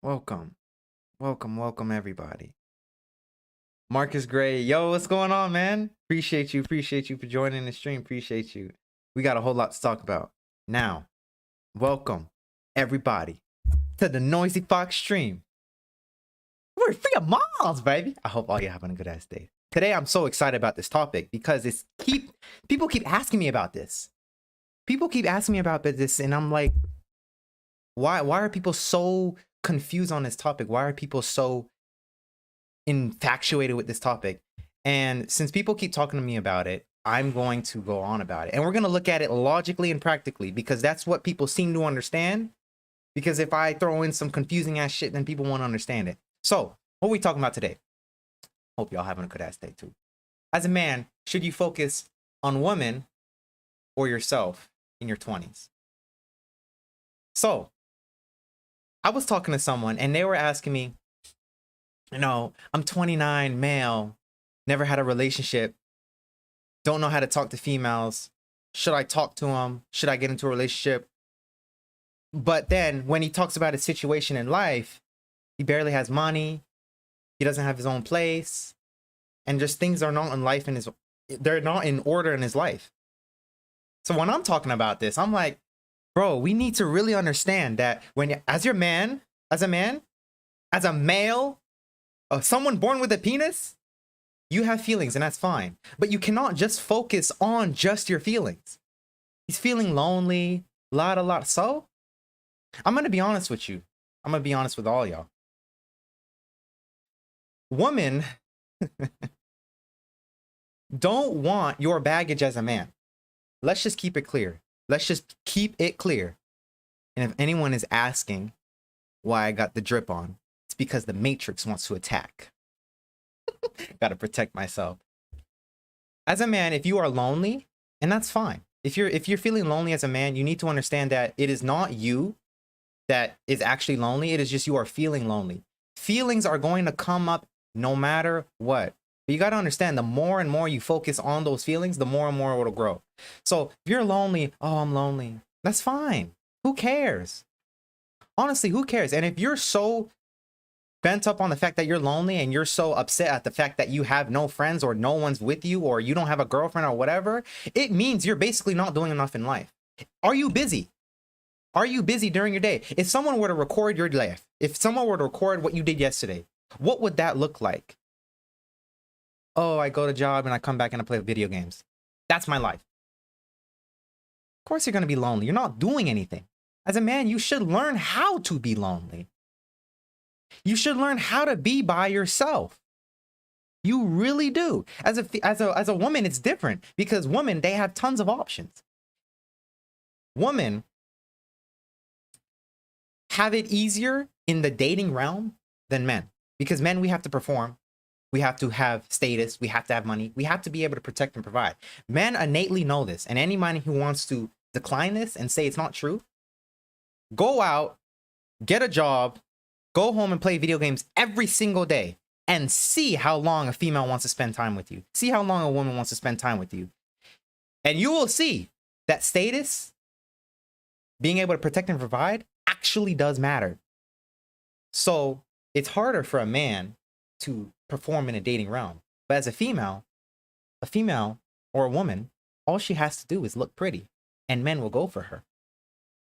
Welcome. Welcome everybody. Marcus Gray. Yo, what's going on, man? Appreciate you for joining the stream. Appreciate you. We got a whole lot to talk about. Now, welcome everybody to the Noisy Fox stream. We're free of malls, baby. I hope all you having a good ass day. Today I'm so excited about this topic because people keep asking me about this. People keep asking me about this, and I'm like, why are people so confused on this topic? Why are people so infatuated with this topic? And since people keep talking to me about it, I'm going to go on about it. And we're going to look at it logically and practically, because that's what people seem to understand. Because if I throw in some confusing ass shit, then people won't understand it. So, what are we talking about today? Hope y'all having a good ass day too. As a man, should you focus on women or yourself in your 20s? So, I was talking to someone and they were asking me, I'm 29, male, never had a relationship, don't know how to talk to females. Should I talk to them? Should I get into a relationship? But then when he talks about his situation in life, he barely has money. He doesn't have his own place. And just things are not in life they're not in order in his life. So when I'm talking about this, I'm like, bro, we need to really understand that as a male, someone born with a penis, you have feelings, and that's fine. But you cannot just focus on just your feelings. He's feeling lonely, lot. So I'm going to be honest with you. I'm going to be honest with all y'all. Women don't want your baggage as a man. Let's just keep it clear. And if anyone is asking why I got the drip on, it's because the Matrix wants to attack. Gotta protect myself. As a man, if you are lonely, and that's fine. If you're feeling lonely as a man, you need to understand that it is not you that is actually lonely. It is just you are feeling lonely. Feelings are going to come up no matter what. But you got to understand, the more and more you focus on those feelings, the more and more it'll grow. So if you're lonely, oh, I'm lonely. That's fine. Who cares? Honestly, who cares? And if you're so bent up on the fact that you're lonely and you're so upset at the fact that you have no friends or no one's with you or you don't have a girlfriend or whatever, it means you're basically not doing enough in life. Are you busy? Are you busy during your day? If someone were to record your life, if someone were to record what you did yesterday, what would that look like? Oh, I go to job and I come back and I play video games. That's my life. Of course you're going to be lonely. You're not doing anything. As a man, you should learn how to be lonely. You should learn how to be by yourself. You really do. As a woman, it's different, because women, they have tons of options. Women have it easier in the dating realm than men, because men, we have to perform. We have to have status. We have to have money. We have to be able to protect and provide. Men innately know this. And any man who wants to decline this and say it's not true, go out, get a job, go home and play video games every single day, and see how long a female wants to spend time with you. See how long a woman wants to spend time with you. And you will see that status, being able to protect and provide, actually does matter. So it's harder for a man to perform in a dating realm. But as a female or a woman, all she has to do is look pretty, and men will go for her.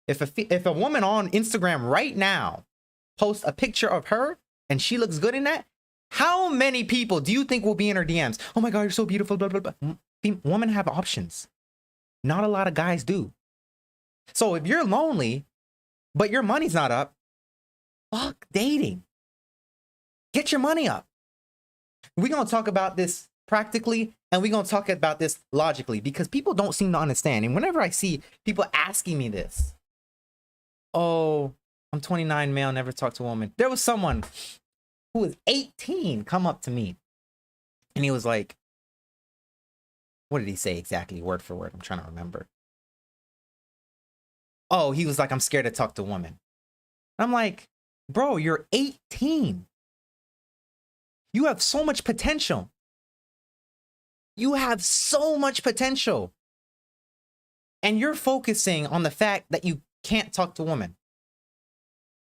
If a woman on Instagram right now posts a picture of her and she looks good in that, how many people do you think will be in her DMs? Oh my God, you're so beautiful, blah, blah, blah. Women have options. Not a lot of guys do. So if you're lonely, but your money's not up, fuck dating. Get your money up. We're going to talk about this practically, and we're going to talk about this logically, because people don't seem to understand. And whenever I see people asking me this, oh, I'm 29, male, never talked to a woman. There was someone who was 18 come up to me, and he was like, what did he say exactly, word for word? I'm trying to remember. Oh, he was like, I'm scared to talk to women. I'm like, bro, you're 18. You have so much potential. You have so much potential. And you're focusing on the fact that you can't talk to women.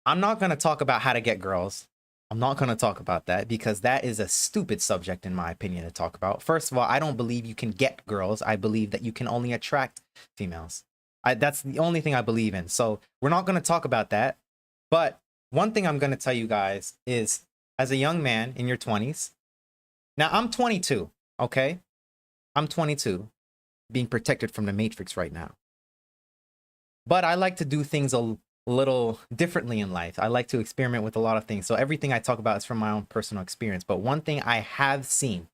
I'm not going to talk about how to get girls. I'm not going to talk about that because that is a stupid subject, in my opinion, to talk about. First of all, I don't believe you can get girls. I believe that you can only attract females. That's the only thing I believe in. So we're not going to talk about that. But one thing I'm going to tell you guys is, as a young man in your 20s, now I'm 22, okay? I'm 22, being protected from the Matrix right now. But I like to do things a little differently in life. I like to experiment with a lot of things. So everything I talk about is from my own personal experience. But one thing I have seen,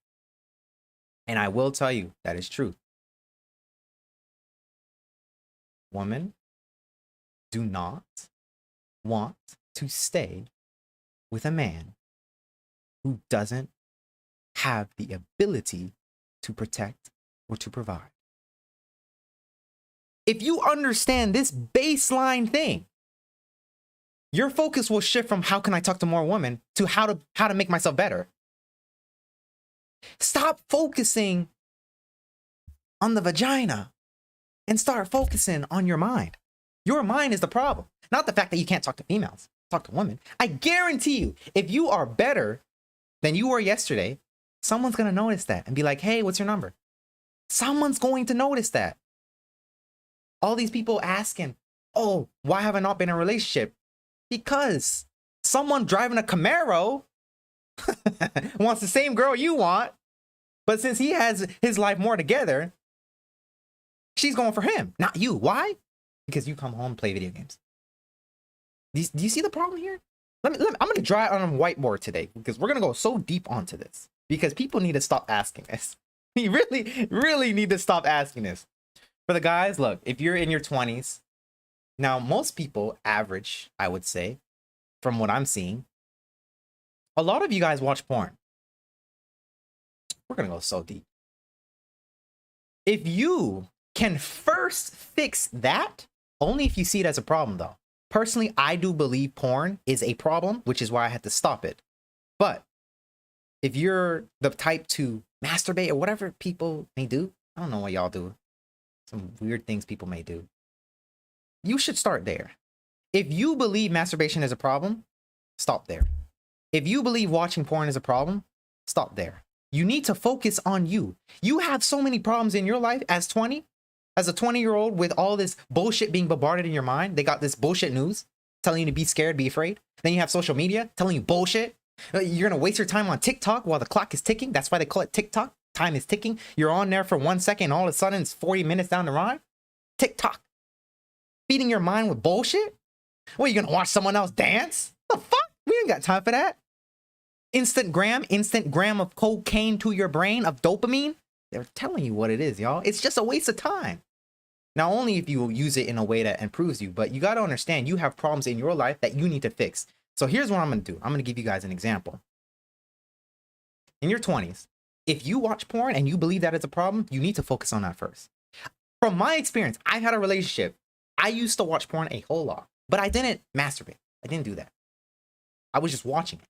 and I will tell you that is true. Women do not want to stay with a man who doesn't have the ability to protect or to provide. If you understand this baseline thing, your focus will shift from how can I talk to more women to how to make myself better. Stop focusing on the vagina and start focusing on your mind. Your mind is the problem, not the fact that you can't talk to females, talk to women. I guarantee you, if you are better than you were yesterday, someone's going to notice that and be like, hey, what's your number? Someone's going to notice that. All these people asking, oh, why have I not been in a relationship? Because someone driving a Camaro wants the same girl you want, but since he has his life more together, she's going for him, not you. Why? Because you come home and play video games. Do you see the problem here? I'm going to draw it on a whiteboard today because we're going to go so deep onto this because people need to stop asking this. You really, really need to stop asking this. For the guys, look, if you're in your 20s, now most people average, I would say, from what I'm seeing, a lot of you guys watch porn. We're going to go so deep. If you can first fix that, only if you see it as a problem, though. Personally, I do believe porn is a problem, which is why I had to stop it. But if you're the type to masturbate or whatever people may do, I don't know what y'all do. Some weird things people may do. You should start there. If you believe masturbation is a problem, stop there. If you believe watching porn is a problem, stop there. You need to focus on you. You have so many problems in your life as a 20-year-old with all this bullshit being bombarded in your mind. They got this bullshit news telling you to be scared, be afraid. Then you have social media telling you bullshit. You're going to waste your time on TikTok while the clock is ticking. That's why they call it TikTok. Time is ticking. You're on there for 1 second. All of a sudden, it's 40 minutes down the line. TikTok. Feeding your mind with bullshit? What, you going to watch someone else dance? The fuck? We ain't got time for that. Instant gram of cocaine to your brain, of dopamine. They're telling you what it is, y'all. It's just a waste of time. Not only if you use it in a way that improves you, but you got to understand you have problems in your life that you need to fix. So here's what I'm going to do. I'm going to give you guys an example. In your 20s, if you watch porn and you believe that it's a problem, you need to focus on that first. From my experience, I've had a relationship. I used to watch porn a whole lot, but I didn't masturbate. I didn't do that. I was just watching it.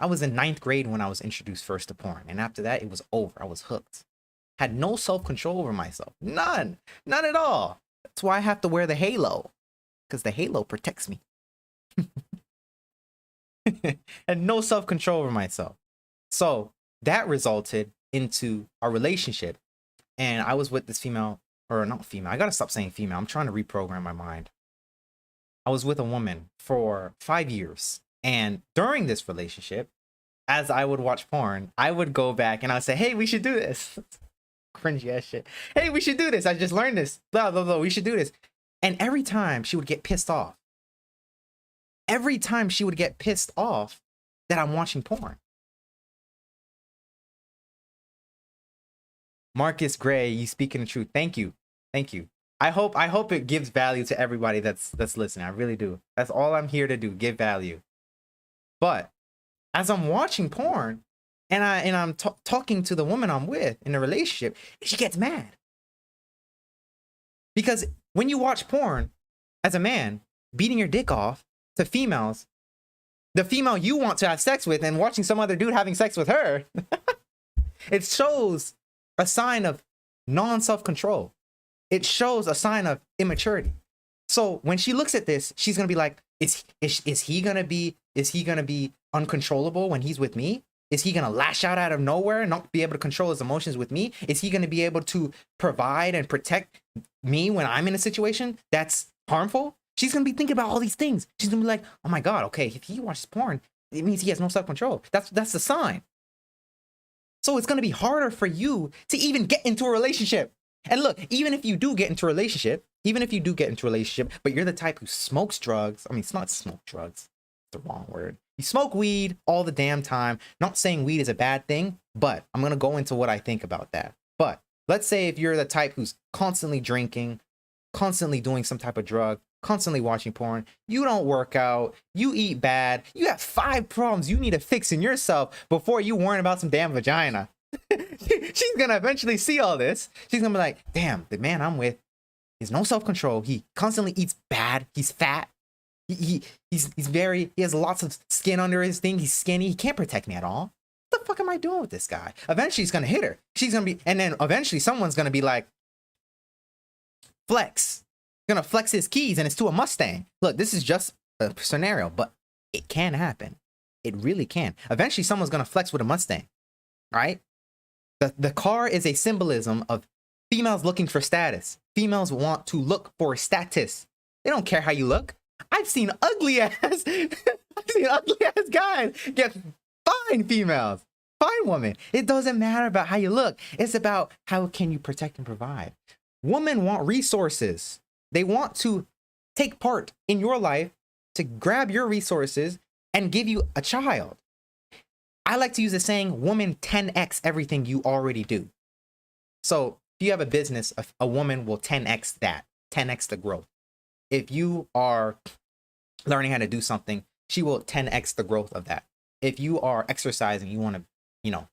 I was in 9th grade when I was introduced first to porn. And after that, it was over. I was hooked. Had no self-control over myself. None. None at all. That's why I have to wear the halo. Because the halo protects me. And no self-control over myself. So that resulted into our relationship. And I was with this female, or not female. I got to stop saying female. I'm trying to reprogram my mind. I was with a woman for 5 years. And during this relationship, as I would watch porn, I would go back and I would say, hey, we should do this. Cringy ass shit. Hey, we should do this. I just learned this. Blah, blah, blah. We should do this. And every time she would get pissed off. Every time she would get pissed off that I'm watching porn. Marcus Gray, you speaking the truth. Thank you. Thank you. I hope it gives value to everybody that's listening. I really do. That's all I'm here to do. Give value. But as I'm watching porn and I'm talking to the woman I'm with in a relationship, she gets mad. Because when you watch porn as a man, beating your dick off to females, the female you want to have sex with and watching some other dude having sex with her, it shows a sign of non-self-control. It shows a sign of immaturity. So when she looks at this, she's gonna be like, is he gonna be uncontrollable when he's with me? Is he gonna lash out of nowhere and not be able to control his emotions with me? Is he gonna be able to provide and protect me when I'm in a situation that's harmful? She's gonna be thinking about all these things. She's gonna be like, oh my God, okay, if he watches porn, it means he has no self-control. That's the sign. So it's gonna be harder for you to even get into a relationship. And look, even if you do get into a relationship, but you're the type who smokes drugs. I mean, it's not smoke drugs, it's the wrong word. You smoke weed all the damn time. Not saying weed is a bad thing, but I'm gonna go into what I think about that. But let's say if you're the type who's constantly drinking, constantly doing some type of drug, constantly watching porn, you don't work out, you eat bad, you have 5 problems you need to fix in yourself before you worry about some damn vagina. She's gonna eventually see all this. She's gonna be like, damn, the man I'm with, he has no self-control. He constantly eats bad. He's fat. He has lots of skin under his thing. He's skinny. He can't protect me at all. What the fuck am I doing with this guy? Eventually he's gonna hit her. She's gonna be, and then eventually someone's gonna be like, flex. He's gonna flex his keys and it's to a Mustang. Look, this is just a scenario, but it can happen. It really can. Eventually someone's gonna flex with a Mustang, right? The car is a symbolism of females looking for status. Females want to look for status. They don't care how you look. I've seen ugly ass guys get fine females, fine women. It doesn't matter about how you look. It's about how can you protect and provide. Women want resources. They want to take part in your life to grab your resources and give you a child. I like to use the saying, woman 10x everything you already do. So if you have a business, a woman will 10x that, 10x the growth. If you are learning how to do something, she will 10x the growth of that. If you are exercising, you want to,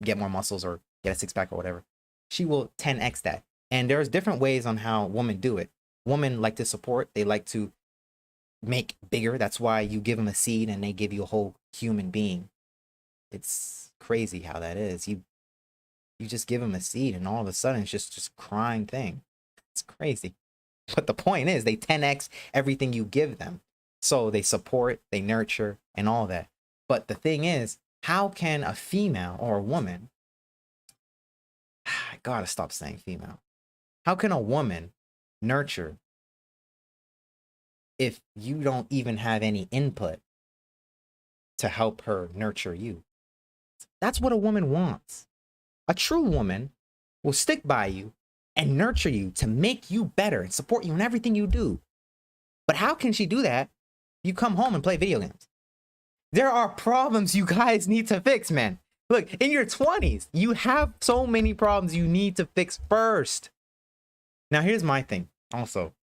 get more muscles or get a six pack or whatever, she will 10x that. And there's different ways on how women do it. Women like to support. They like to make bigger. That's why you give them a seed and they give you a whole human being. It's crazy how that is. You just give them a seed and all of a sudden it's just crying thing. It's crazy. But the point is they 10x everything you give them. So they support, they nurture, and all that. But the thing is, how can a female or a woman, I gotta stop saying female. How can a woman nurture if you don't even have any input to help her nurture you? That's what a woman wants. A true woman will stick by you and nurture you to make you better and support you in everything you do. But how can she do that? You come home and play video games. There are problems you guys need to fix, man. Look, in your 20s, you have so many problems you need to fix first. Now, here's my thing also.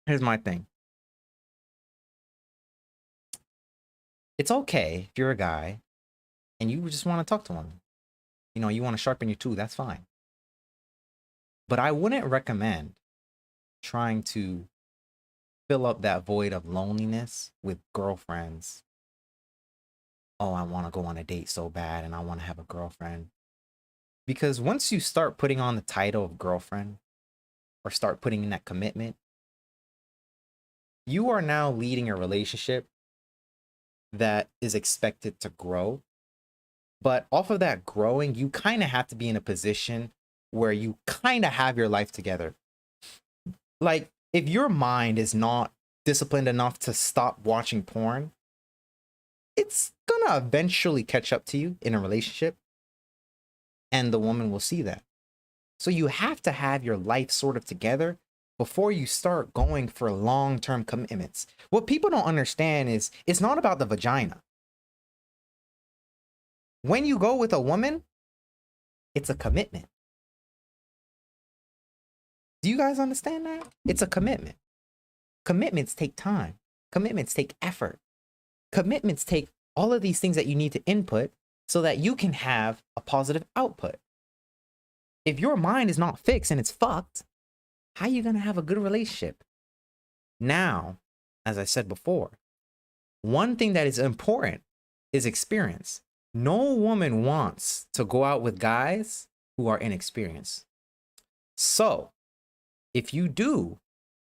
Here's my thing. It's okay if you're a guy and you just want to talk to women. You want to sharpen your tool, that's fine. But I wouldn't recommend trying to fill up that void of loneliness with girlfriends. Oh, I want to go on a date so bad and I want to have a girlfriend. Because once you start putting on the title of girlfriend or start putting in that commitment, you are now leading a relationship that is expected to grow. But off of that growing, you kind of have to be in a position where you kind of have your life together. Like, if your mind is not disciplined enough to stop watching porn, it's gonna eventually catch up to you in a relationship, and the woman will see that. So you have to have your life sort of together before you start going for long-term commitments. What people don't understand is it's not about the vagina. When you go with a woman, it's a commitment. Do you guys understand that? It's a commitment. Commitments take time. Commitments take effort. Commitments take all of these things that you need to input so that you can have a positive output. If your mind is not fixed and it's fucked, how are you going to have a good relationship? Now, as I said before, one thing that is important is experience. No woman wants to go out with guys who are inexperienced. So, if you do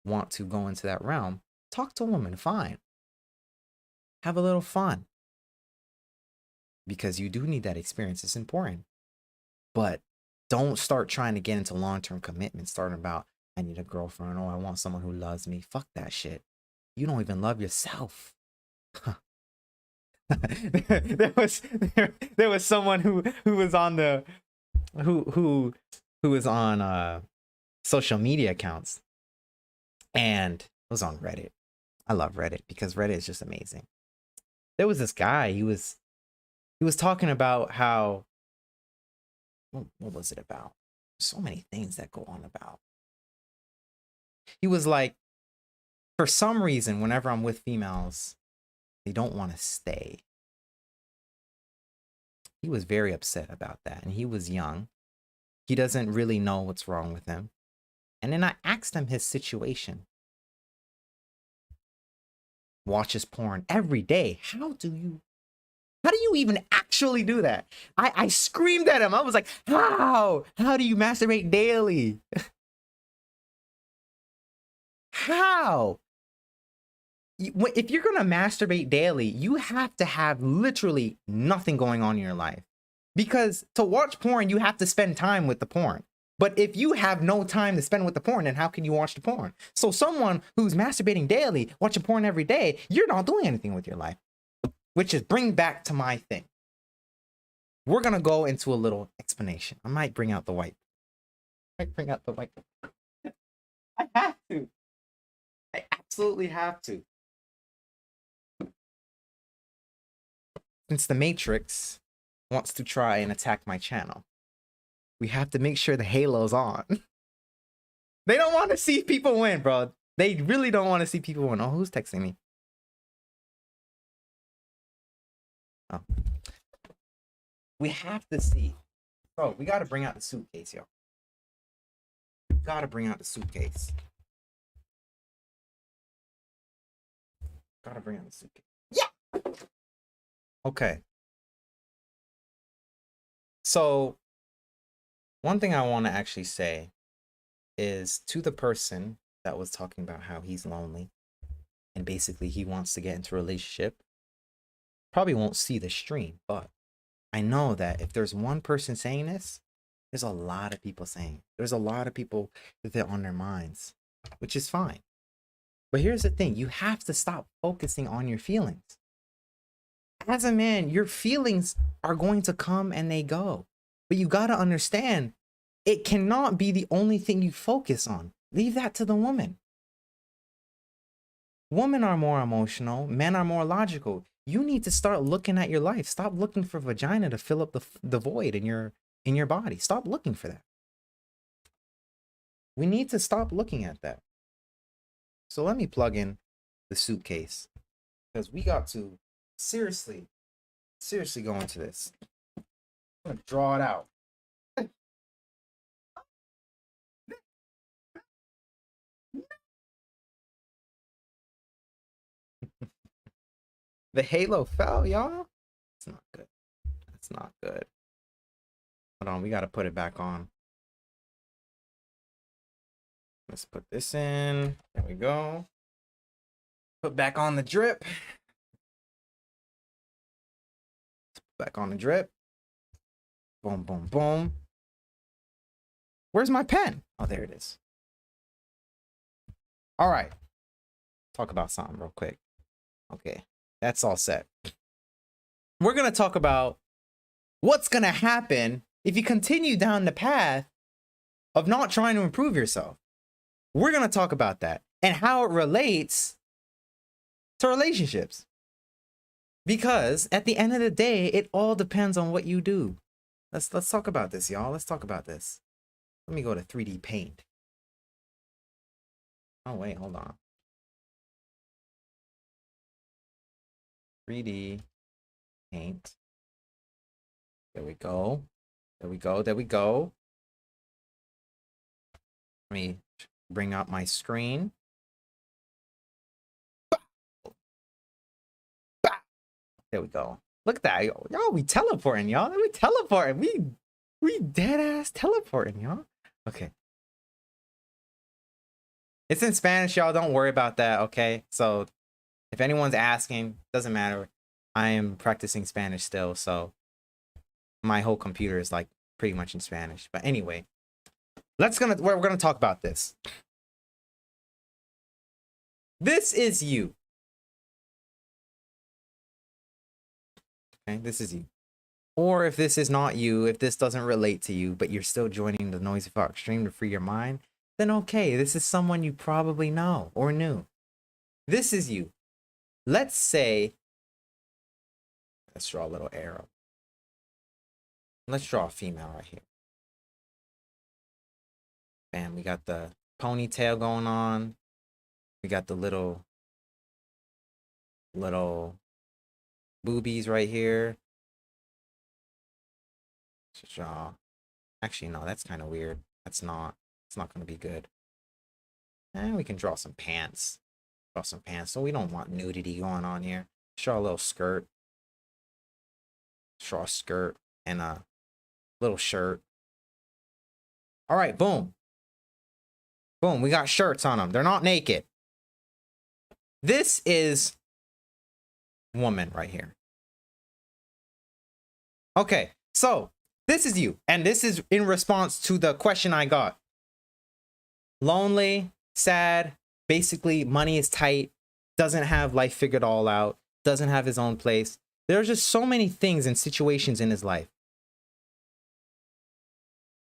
want to go into that realm, talk to a woman, fine. Have a little fun. Because you do need that experience. It's important. But don't start trying to get into long-term commitment, starting about, I need a girlfriend, or I want someone who loves me. Fuck that shit. You don't even love yourself. there was someone who was on the who was on social media accounts, and it was on Reddit. I love Reddit because Reddit is just amazing. There was this guy, he was talking about how, what was it about? So many things that go on about. He was like, for some reason, whenever I'm with females, they don't want to stay. He was very upset about that, and he was young. He doesn't really know what's wrong with him. And then I asked him his situation. Watches porn every day. How do you even actually do that? I screamed at him. I was like, how do you masturbate daily? How? If you're gonna masturbate daily, you have to have literally nothing going on in your life. Because to watch porn, you have to spend time with the porn. But if you have no time to spend with the porn, then how can you watch the porn? So someone who's masturbating daily, watching porn every day, you're not doing anything with your life. Which is bring back to my thing. We're gonna go into a little explanation. I might bring out the white. I have to. I absolutely have to. Since the Matrix wants to try and attack my channel, we have to make sure the halo's on. They don't want to see people win, bro. They really don't want to see people win. Oh, who's texting me? Oh. We have to see. Bro, we got to bring out the suitcase, yo. Got to bring out the suitcase. Got to bring out the suitcase. Yeah! Okay. So, one thing I want to actually say is to the person that was talking about how he's lonely and basically he wants to get into a relationship, probably won't see the stream, but I know that if there's one person saying this, there's a lot of people saying it. There's a lot of people that are on their minds, which is fine. But here's the thing, you have to stop focusing on your feelings. As a man, your feelings are going to come and they go. But you got to understand, it cannot be the only thing you focus on. Leave that to the woman. Women are more emotional. Men are more logical. You need to start looking at your life. Stop looking for vagina to fill up the void in your body. Stop looking for that. We need to stop looking at that. So let me plug in the suitcase because we got to seriously go into this. I'm gonna draw it out. The halo fell, y'all. It's not good. It's not good. Hold on, we gotta put it back on. Let's put this in. There we go. Put back on the drip. Back on the drip. Boom, boom, boom. Where's my pen? Oh, there it is. All right. Talk about something real quick. Okay, that's all set. We're going to talk about what's going to happen if you continue down the path of not trying to improve yourself. We're going to talk about that and how it relates to relationships. Because at the end of the day, it all depends on what you do. Let's talk about this, y'all. Let's talk about this. Let me go to 3D Paint. Oh, wait, hold on. 3D Paint. There we go. There we go. There we go. Let me bring up my screen. There we go. Look at that. Y'all, we teleporting, y'all. We teleporting. We dead ass teleporting, y'all. Okay. It's in Spanish, y'all. Don't worry about that, okay? So if anyone's asking, doesn't matter. I am practicing Spanish still, so my whole computer is like pretty much in Spanish. But anyway, we're gonna talk about this. This is you. Okay, this is you. Or if this is not you, if this doesn't relate to you, but you're still joining the Noisy Fox stream to free your mind, then okay, this is someone you probably know or knew. This is you. Let's say, let's draw a little arrow. Let's draw a female right here. Bam, we got the ponytail going on. We got the little boobies right here. Let's draw. Actually, no, that's kind of weird. It's not going to be good. And we can draw some pants. Draw some pants. So we don't want nudity going on here. Draw a little skirt. Draw a skirt and a little shirt. All right, boom. Boom, we got shirts on them. They're not naked. This is woman right here. Okay, so this is you. And this is in response to the question I got. Lonely, sad, basically money is tight, doesn't have life figured all out, doesn't have his own place. There's just so many things and situations in his life.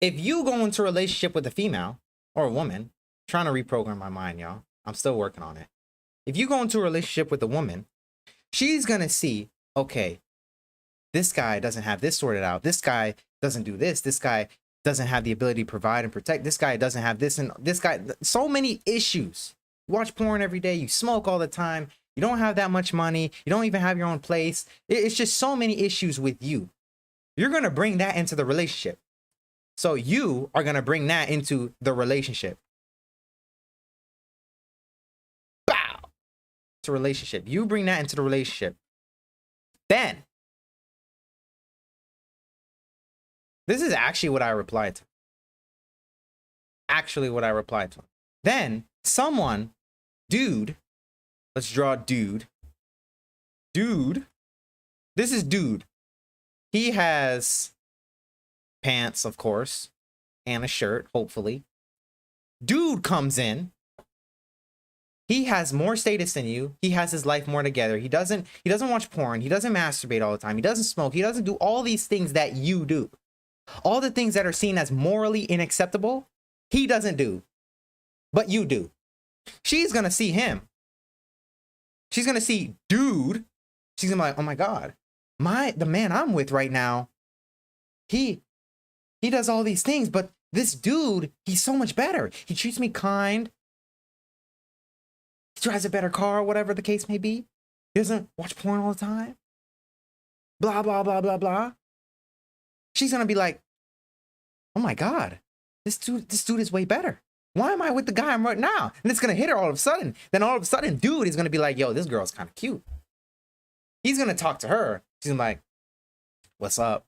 If you go into a relationship with a female or a woman, trying to reprogram my mind, y'all. I'm still working on it. If you go into a relationship with a woman, she's going to see, okay, this guy doesn't have this sorted out. This guy doesn't do this. This guy doesn't have the ability to provide and protect. This guy doesn't have this, and this guy, so many issues. You watch porn every day. You smoke all the time. You don't have that much money. You don't even have your own place. It's just so many issues with you. You're going to bring that into the relationship. So you are going to bring that into the relationship. Bow. It's a relationship. You bring that into the relationship. Then, this is actually what I replied to. Actually what I replied to. Then, someone, dude, let's draw dude. Dude, this is dude. He has pants, of course, and a shirt, hopefully. Dude comes in. He has more status than you. He has his life more together. He doesn't watch porn. He doesn't masturbate all the time. He doesn't smoke. He doesn't do all these things that you do. All the things that are seen as morally unacceptable, he doesn't do. But you do. She's going to see him. She's going to see dude. She's going to be like, oh my God, the man I'm with right now, he does all these things, but this dude, he's so much better. He treats me kind. He drives a better car, whatever the case may be. He doesn't watch porn all the time. Blah, blah, blah, blah, blah. She's going to be like, oh my God, this dude is way better. Why am I with the guy I'm right now? And it's going to hit her all of a sudden. Then all of a sudden, dude is going to be like, yo, this girl's kind of cute. He's going to talk to her. She's gonna be like, what's up?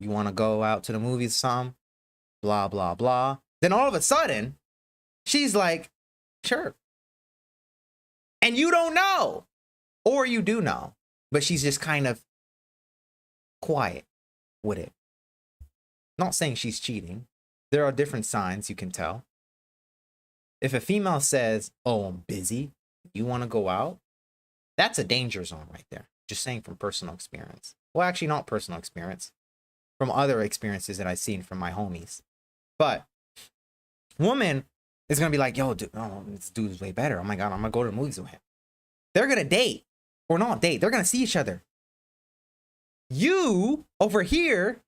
You want to go out to the movies or something? Blah, blah, blah. Then all of a sudden, she's like, sure. And you don't know. Or you do know. But she's just kind of quiet with it. Not saying she's cheating. There are different signs you can tell. If a female says, oh, I'm busy, you want to go out? That's a danger zone right there. Just saying from personal experience. Well, actually not personal experience. From other experiences that I've seen from my homies. But woman is going to be like, yo, dude, oh, this dude's way better. Oh my God, I'm going to go to the movies with him. They're going to date. Or not date. They're going to see each other. You, over here,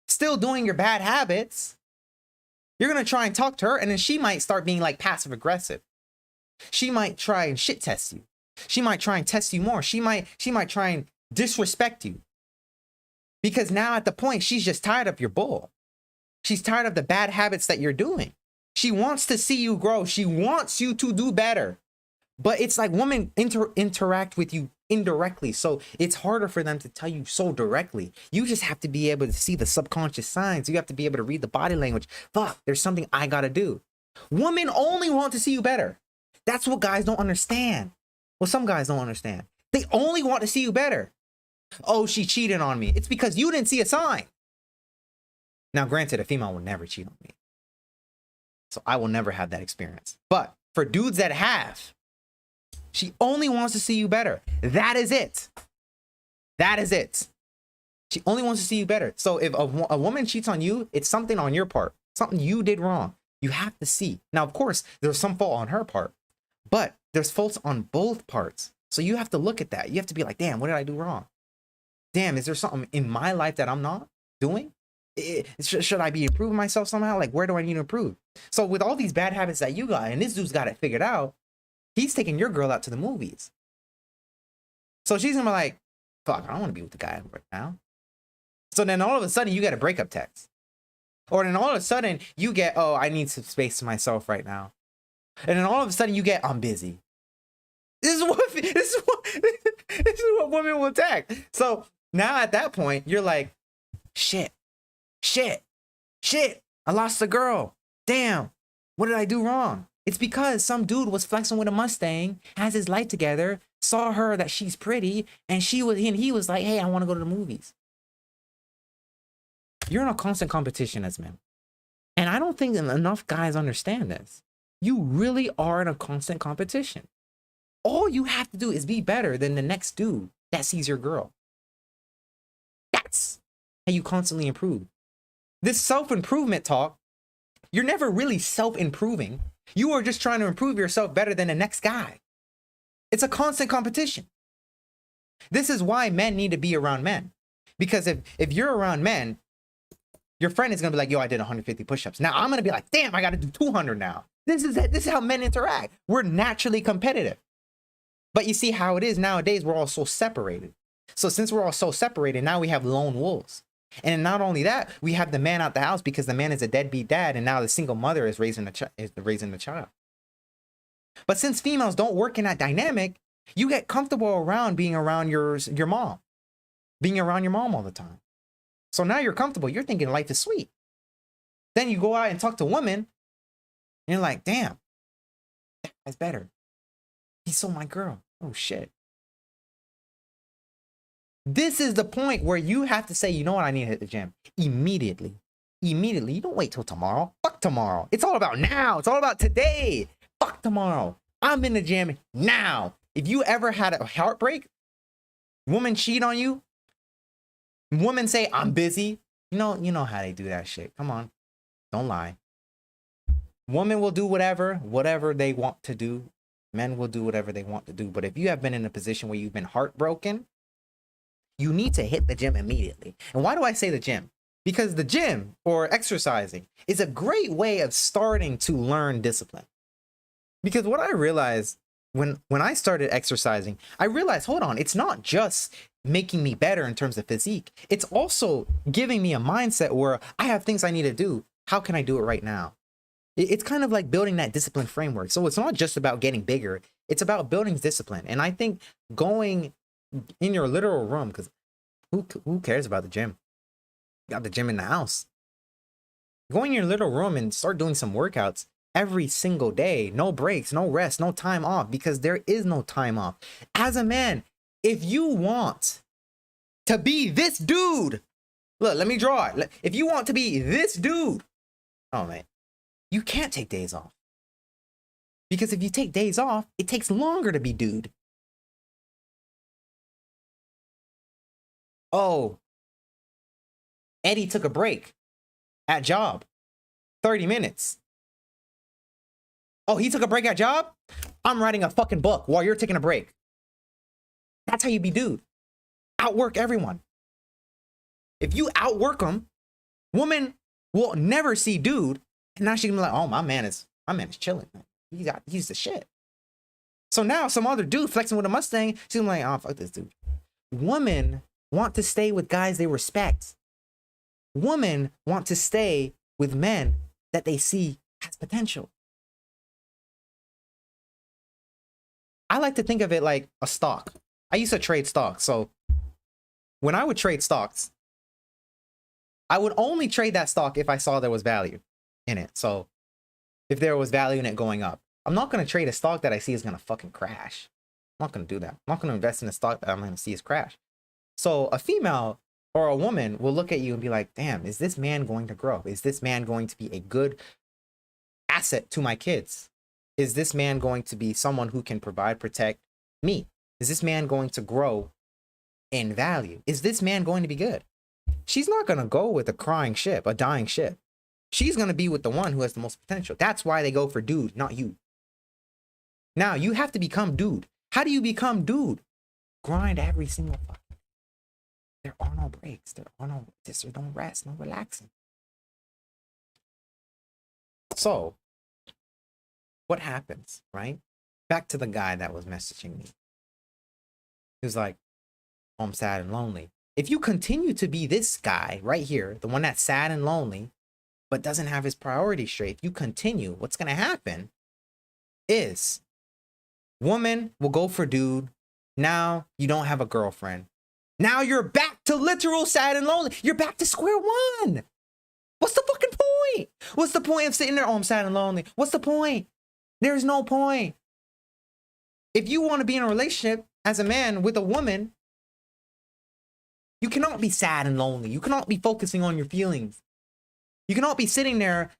still doing your bad habits. You're going to try and talk to her, and then she might start being like passive aggressive. She might try and shit test you. She might try and test you more. She might try and disrespect you. Because now at the point, she's just tired of your bull. She's tired of the bad habits that you're doing. She wants to see you grow. She wants you to do better. But it's like women interact with you indirectly. So it's harder for them to tell you so directly. You just have to be able to see the subconscious signs. You have to be able to read the body language. Fuck, there's something I got to do. Women only want to see you better. That's what guys don't understand. Well, some guys don't understand. They only want to see you better. Oh, she cheated on me. It's because you didn't see a sign. Now, granted, a female will never cheat on me. So I will never have that experience. But for dudes that have, she only wants to see you better. That is it. That is it. She only wants to see you better. So if a woman cheats on you, it's something on your part. Something you did wrong. You have to see. Now, of course, there's some fault on her part. But there's faults on both parts. So you have to look at that. You have to be like, damn, what did I do wrong? Damn, is there something in my life that I'm not doing? Should I be improving myself somehow? Like, where do I need to improve? So with all these bad habits that you got, and this dude's got it figured out, he's taking your girl out to the movies. So she's gonna be like, fuck, I don't want to be with the guy right now. So then all of a sudden you get a breakup text. Or then all of a sudden you get, oh, I need some space to myself right now. And then all of a sudden you get, I'm busy. This is what women will attack. So now at that point, you're like, shit, I lost a girl. Damn, what did I do wrong? It's because some dude was flexing with a Mustang, has his life together, saw her that she's pretty, and he was like, hey, I want to go to the movies. You're in a constant competition as men. And I don't think enough guys understand this. You really are in a constant competition. All you have to do is be better than the next dude that sees your girl. That's how you constantly improve. This self-improvement talk, you're never really self-improving. You are just trying to improve yourself better than the next guy. It's a constant competition. This is why men need to be around men. Because if you're around men, your friend is going to be like, yo, I did 150 push-ups. Now I'm going to be like, damn, I got to do 200 now. This is how men interact. We're naturally competitive. But you see how it is nowadays, we're all so separated. So since we're all so separated, now we have lone wolves. And not only that, we have the man out the house because the man is a deadbeat dad, and now the single mother is raising the child. But since females don't work in that dynamic, you get comfortable around being around your mom, being around your mom all the time. So now you're comfortable. You're thinking life is sweet. Then you go out and talk to women, and you're like, damn, that guy's better. He saw my girl. Oh, shit. This is the point where you have to say, you know what? I need to hit the gym immediately. Immediately. You don't wait till tomorrow. Fuck tomorrow. It's all about now. It's all about today. Fuck tomorrow. I'm in the gym now. If you ever had a heartbreak, woman cheat on you, women say, I'm busy. You know how they do that shit. Come on. Don't lie. Women will do whatever they want to do. Men will do whatever they want to do. But if you have been in a position where you've been heartbroken, you need to hit the gym immediately. And why do I say the gym? Because the gym or exercising is a great way of starting to learn discipline. Because what I realized when I started exercising, I realized, hold on, it's not just making me better in terms of physique. It's also giving me a mindset where I have things I need to do. How can I do it right now? It's kind of like building that discipline framework. So it's not just about getting bigger. It's about building discipline. And I think going in your literal room, because who cares about the gym? You got the gym in the house. Go in your little room and start doing some workouts every single day. No breaks, no rest, no time off, because there is no time off. As a man, if you want to be this dude, look, let me draw it. If you want to be this dude, oh man, you can't take days off. Because if you take days off, it takes longer to be dude. Oh, Eddie took a break at job. 30 minutes. Oh, he took a break at job? I'm writing a fucking book while you're taking a break. That's how you be dude. Outwork everyone. If you outwork them, woman will never see dude. And now she's gonna be like, oh, my man is chilling. He's the shit. So now some other dude flexing with a Mustang, she's like, oh, fuck this dude. Women want to stay with guys they respect. Women want to stay with men that they see has potential. I like to think of it like a stock. I used to trade stocks. So when I would trade stocks, I would only trade that stock if I saw there was value in it. So if there was value in it going up. I'm not going to trade a stock that I see is going to fucking crash. I'm not going to do that. I'm not going to invest in a stock that I'm going to see is crash. So a female or a woman will look at you and be like, damn, is this man going to grow? Is this man going to be a good asset to my kids? Is this man going to be someone who can provide, protect me? Is this man going to grow in value? Is this man going to be good? She's not going to go with a crying ship, a dying ship. She's going to be with the one who has the most potential. That's why they go for dude, not you. Now, you have to become dude. How do you become dude? Grind every single fucking. There are no breaks. There are no rest, no relaxing. So, what happens, right? Back to the guy that was messaging me. He was like, oh, I'm sad and lonely. If you continue to be this guy right here, the one that's sad and lonely, but doesn't have his priorities straight, if you continue, what's going to happen is woman will go for dude. Now you don't have a girlfriend. Now you're back to literal sad and lonely. You're back to square one. What's the fucking point? What's the point of sitting there? Oh, I'm sad and lonely. What's the point? There's no point. If you want to be in a relationship as a man with a woman, you cannot be sad and lonely. You cannot be focusing on your feelings. You cannot be sitting there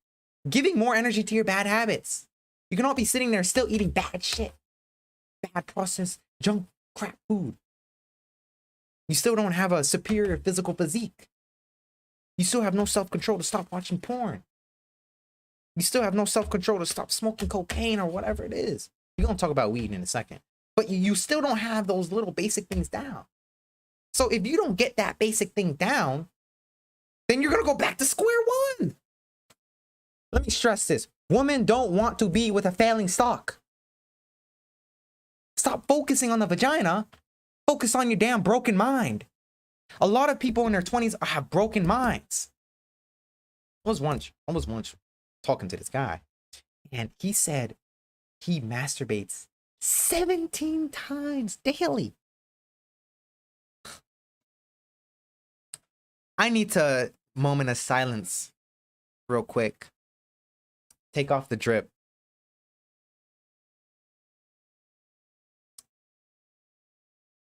giving more energy to your bad habits. You cannot be sitting there still eating bad shit, bad processed junk crap food. You still don't have a superior physical physique. You still have no self-control to stop watching porn. You still have no self-control to stop smoking cocaine or whatever it is. We're going to talk about weed in a second. But you still don't have those little basic things down. So if you don't get that basic thing down, then you're going to go back to square one. Let me stress this. Women don't want to be with a failing stock. Stop focusing on the vagina. Focus on your damn broken mind. A lot of people in their 20s have broken minds. I was once talking to this guy, and he said he masturbates 17 times daily. I need to moment of silence real quick. Take off the drip.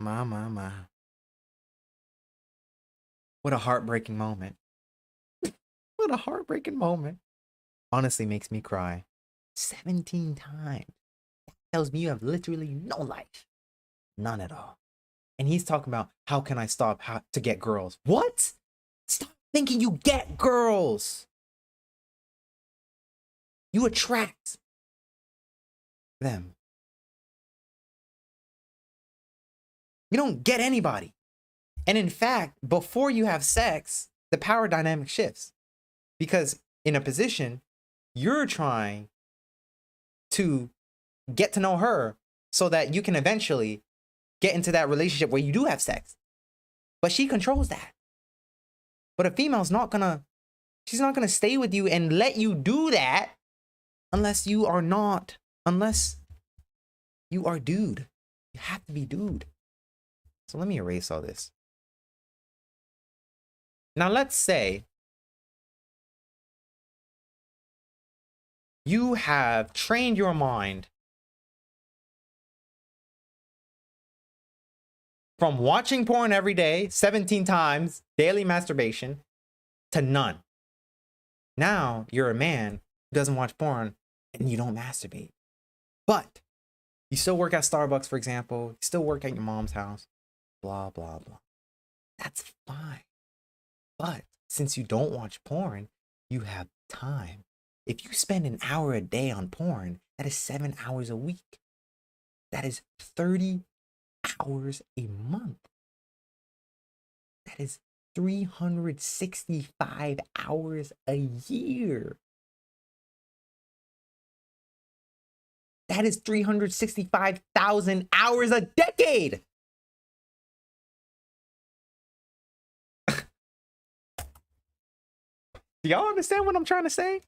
My. What a heartbreaking moment. What a heartbreaking moment. Honestly makes me cry. 17 times. That tells me you have literally no life. None at all. And he's talking about, how can I stop to get girls? What? Stop thinking you get girls. You attract them. You don't get anybody. And in fact, before you have sex, the power dynamic shifts. Because in a position, you're trying to get to know her so that you can eventually get into that relationship where you do have sex. But she controls that. But a female's she's not gonna stay with you and let you do that unless you are dude. You have to be dude. So let me erase all this. Now let's say you have trained your mind from watching porn every day, 17 times, daily masturbation, to none. Now you're a man who doesn't watch porn and you don't masturbate. But you still work at Starbucks, for example. You still work at your mom's house. Blah, blah, blah. That's fine. But since you don't watch porn, you have time. If you spend an hour a day on porn, that is 7 hours a week. That is 30 hours a month. That is 365 hours a year. That is 365,000 hours a decade. Do y'all understand what I'm trying to say?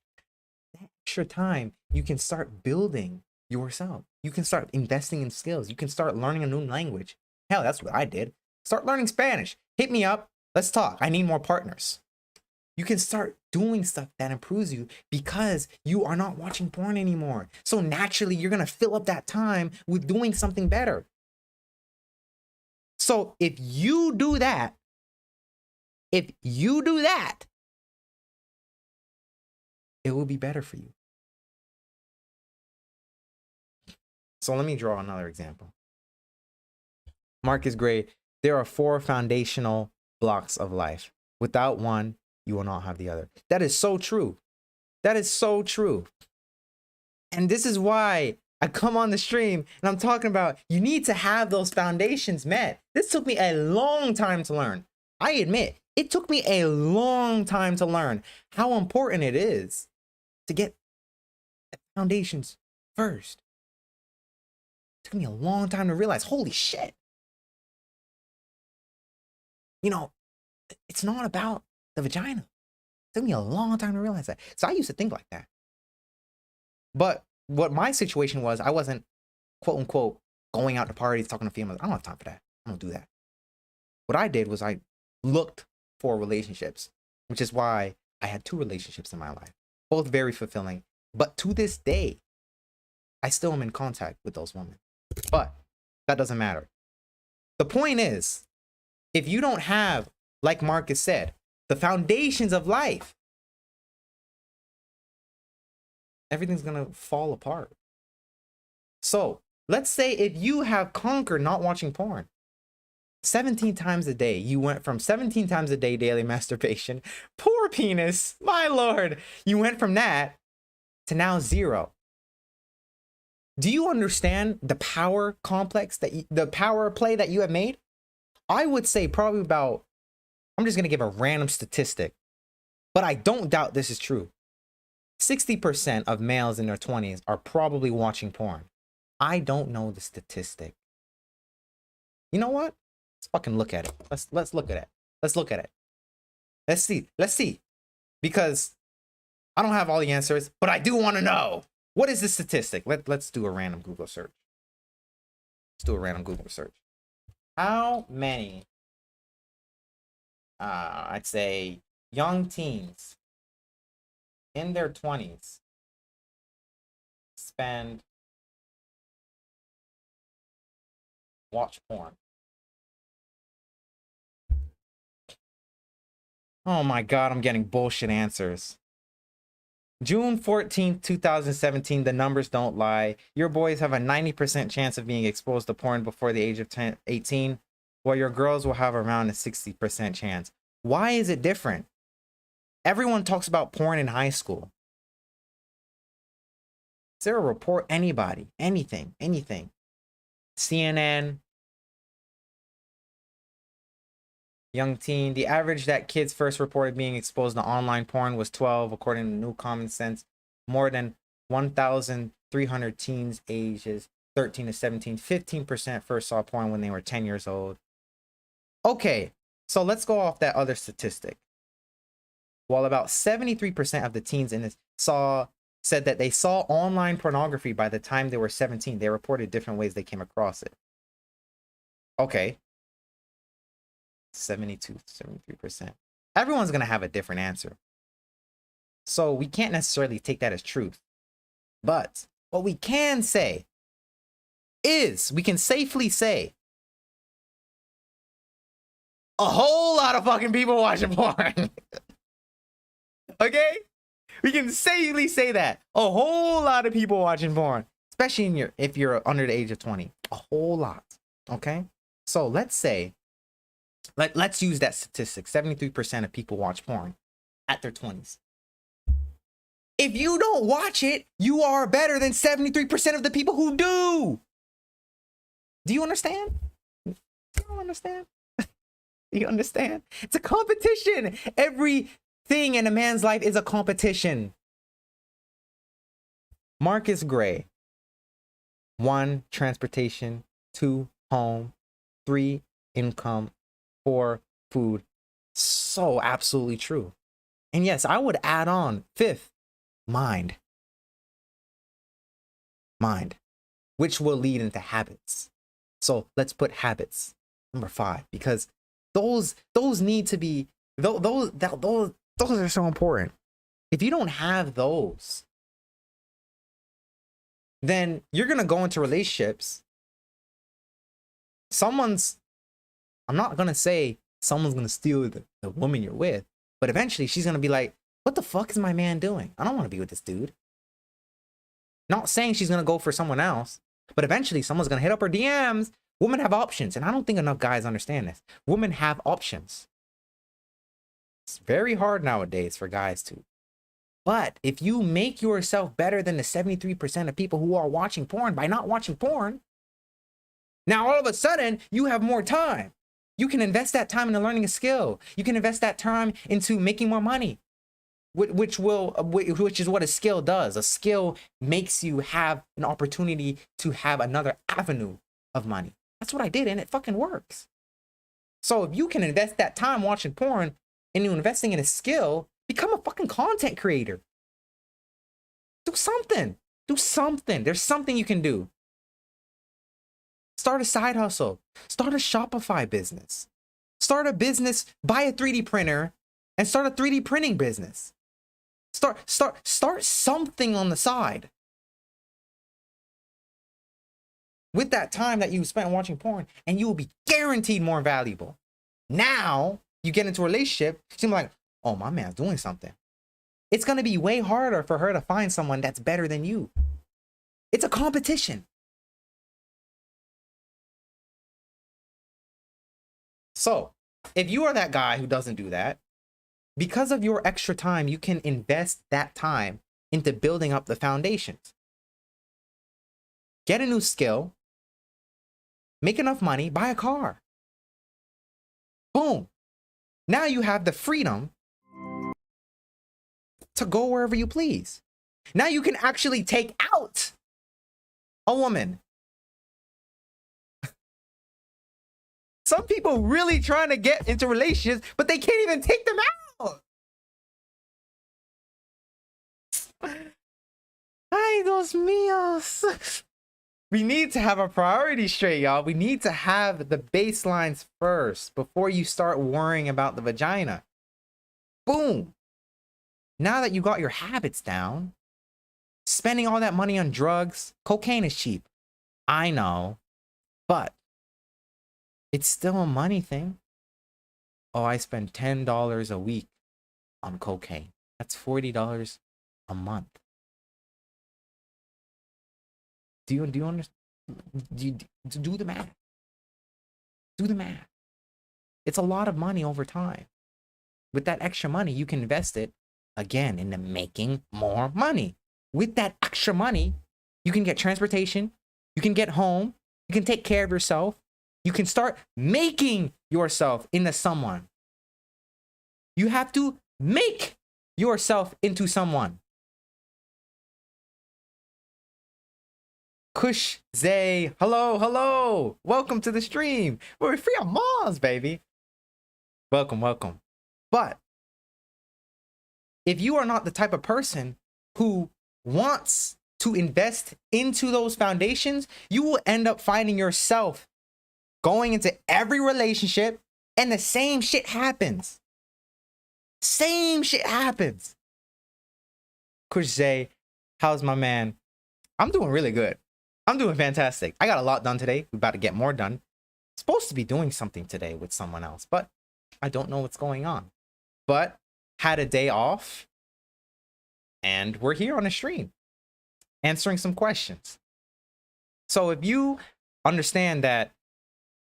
That extra time, you can start building yourself. You can start investing in skills. You can start learning a new language. Hell, that's what I did. Start learning Spanish. Hit me up. Let's talk. I need more partners. You can start doing stuff that improves you because you are not watching porn anymore. So naturally, you're going to fill up that time with doing something better. So if you do that, it will be better for you. So let me draw another example. Marcus Gray, there are 4 foundational blocks of life. Without one, you will not have the other. That is so true. That is so true. And this is why I come on the stream and I'm talking about you need to have those foundations met. This took me a long time to learn. I admit, it took me a long time to learn how important it is to get foundations first. It took me a long time to realize, holy shit. You know, it's not about the vagina. It took me a long time to realize that. So I used to think like that. But what my situation was, I wasn't, quote unquote, going out to parties, talking to females. I don't have time for that. I don't do that. What I did was I looked for relationships, which is why I had 2 relationships in my life, both very fulfilling. But to this day, I still am in contact with those women. But that doesn't matter. The point is, if you don't have, like Marcus said, the foundations of life, everything's going to fall apart. So let's say if you have conquered not watching porn 17 times a day, you went from 17 times a day daily masturbation, poor penis, my Lord, you went from that to now 0. Do you understand the power complex the power play that you have made? I would say probably about, I'm just going to give a random statistic, but I don't doubt this is true. 60% of males in their 20s are probably watching porn. I don't know the statistic. You know what? Let's fucking look at it. Let's look at it. Let's look at it. Let's see. Let's see. Because I don't have all the answers, but I do want to know. What is the statistic? Let's do a random Google search. Let's do a random Google search. How many, I'd say, young teens in their 20s watch porn? Oh my God, I'm getting bullshit answers. June 14th, 2017, the numbers don't lie. Your boys have a 90% chance of being exposed to porn before the age of 18, while your girls will have around a 60% chance. Why is it different? Everyone talks about porn in high school. Is there a report? Anybody? Anything? CNN? Young teen. The average that kids first reported being exposed to online porn was 12, according to New Common Sense. More than 1,300 teens ages 13 to 17. 15% first saw porn when they were 10 years old. Okay, so let's go off that other statistic. While about 73% of the teens in this said that they saw online pornography by the time they were 17, they reported different ways they came across it. Okay. 72, 73%. Everyone's going to have a different answer. So we can't necessarily take that as truth. But what we can say is, we can safely say, a whole lot of fucking people watching porn. Okay? We can safely say that. A whole lot of people watching porn. Especially if you're under the age of 20. A whole lot. Okay? So let's say, let's use that statistic. 73% of people watch porn at their 20s. If you don't watch it, you are better than 73% of the people who do. Do you understand? You don't understand? You understand? It's a competition. Everything in a man's life is a competition. Marcus Gray. 1, transportation. 2, home. 3, income. 4, food. So absolutely true. And yes, I would add on 5th, mind, which will lead into habits. So let's put habits number 5, because those need to be those Those are so important. If you don't have those, then you're going to go into relationships. I'm not going to say someone's going to steal the woman you're with, but eventually she's going to be like, what the fuck is my man doing? I don't want to be with this dude. Not saying she's going to go for someone else, but eventually someone's going to hit up her DMs. Women have options, and I don't think enough guys understand this. Women have options. It's very hard nowadays for guys to. But if you make yourself better than the 73% of people who are watching porn by not watching porn, now all of a sudden you have more time. You can invest that time into learning a skill. You can invest that time into making more money, which is what a skill does. A skill makes you have an opportunity to have another avenue of money. That's what I did, and it fucking works. So if you can invest that time watching porn into investing in a skill, become a fucking content creator. Do something. Do something. There's something you can do. Start a side hustle. Start a Shopify business. Start a business, buy a 3D printer and start a 3D printing business. Start something on the side. With that time that you spent watching porn, and you will be guaranteed more valuable. Now you get into a relationship, she's like, oh, my man's doing something. It's going to be way harder for her to find someone that's better than you. It's a competition. So if you are that guy who doesn't do that, because of your extra time, you can invest that time into building up the foundations. Get a new skill, make enough money, buy a car. Boom. Now you have the freedom to go wherever you please. Now you can actually take out a woman. Some people really trying to get into relationships, but they can't even take them out. Ay, Dios míos. We need to have our priorities straight, y'all. We need to have the baselines first before you start worrying about the vagina. Boom. Now that you got your habits down, spending all that money on drugs, cocaine is cheap. I know, but it's still a money thing. Oh, I spend $10 a week on cocaine. That's $40 a month. Do you understand? Do the math. Do the math. It's a lot of money over time. With that extra money, you can invest it again into making more money. With that extra money, you can get transportation, you can get home, you can take care of yourself, you can start making yourself into someone. You have to make yourself into someone. Kush Zay, hello. Welcome to the stream. We're free on Mars, baby. Welcome. But if you are not the type of person who wants to invest into those foundations, you will end up finding yourself going into every relationship and the same shit happens. Kush Zay, how's my man? I'm doing really good. I'm doing fantastic. I got a lot done today. We're about to get more done. Supposed to be doing something today with someone else, but I don't know what's going on. But had a day off, and we're here on a stream answering some questions. So if you understand that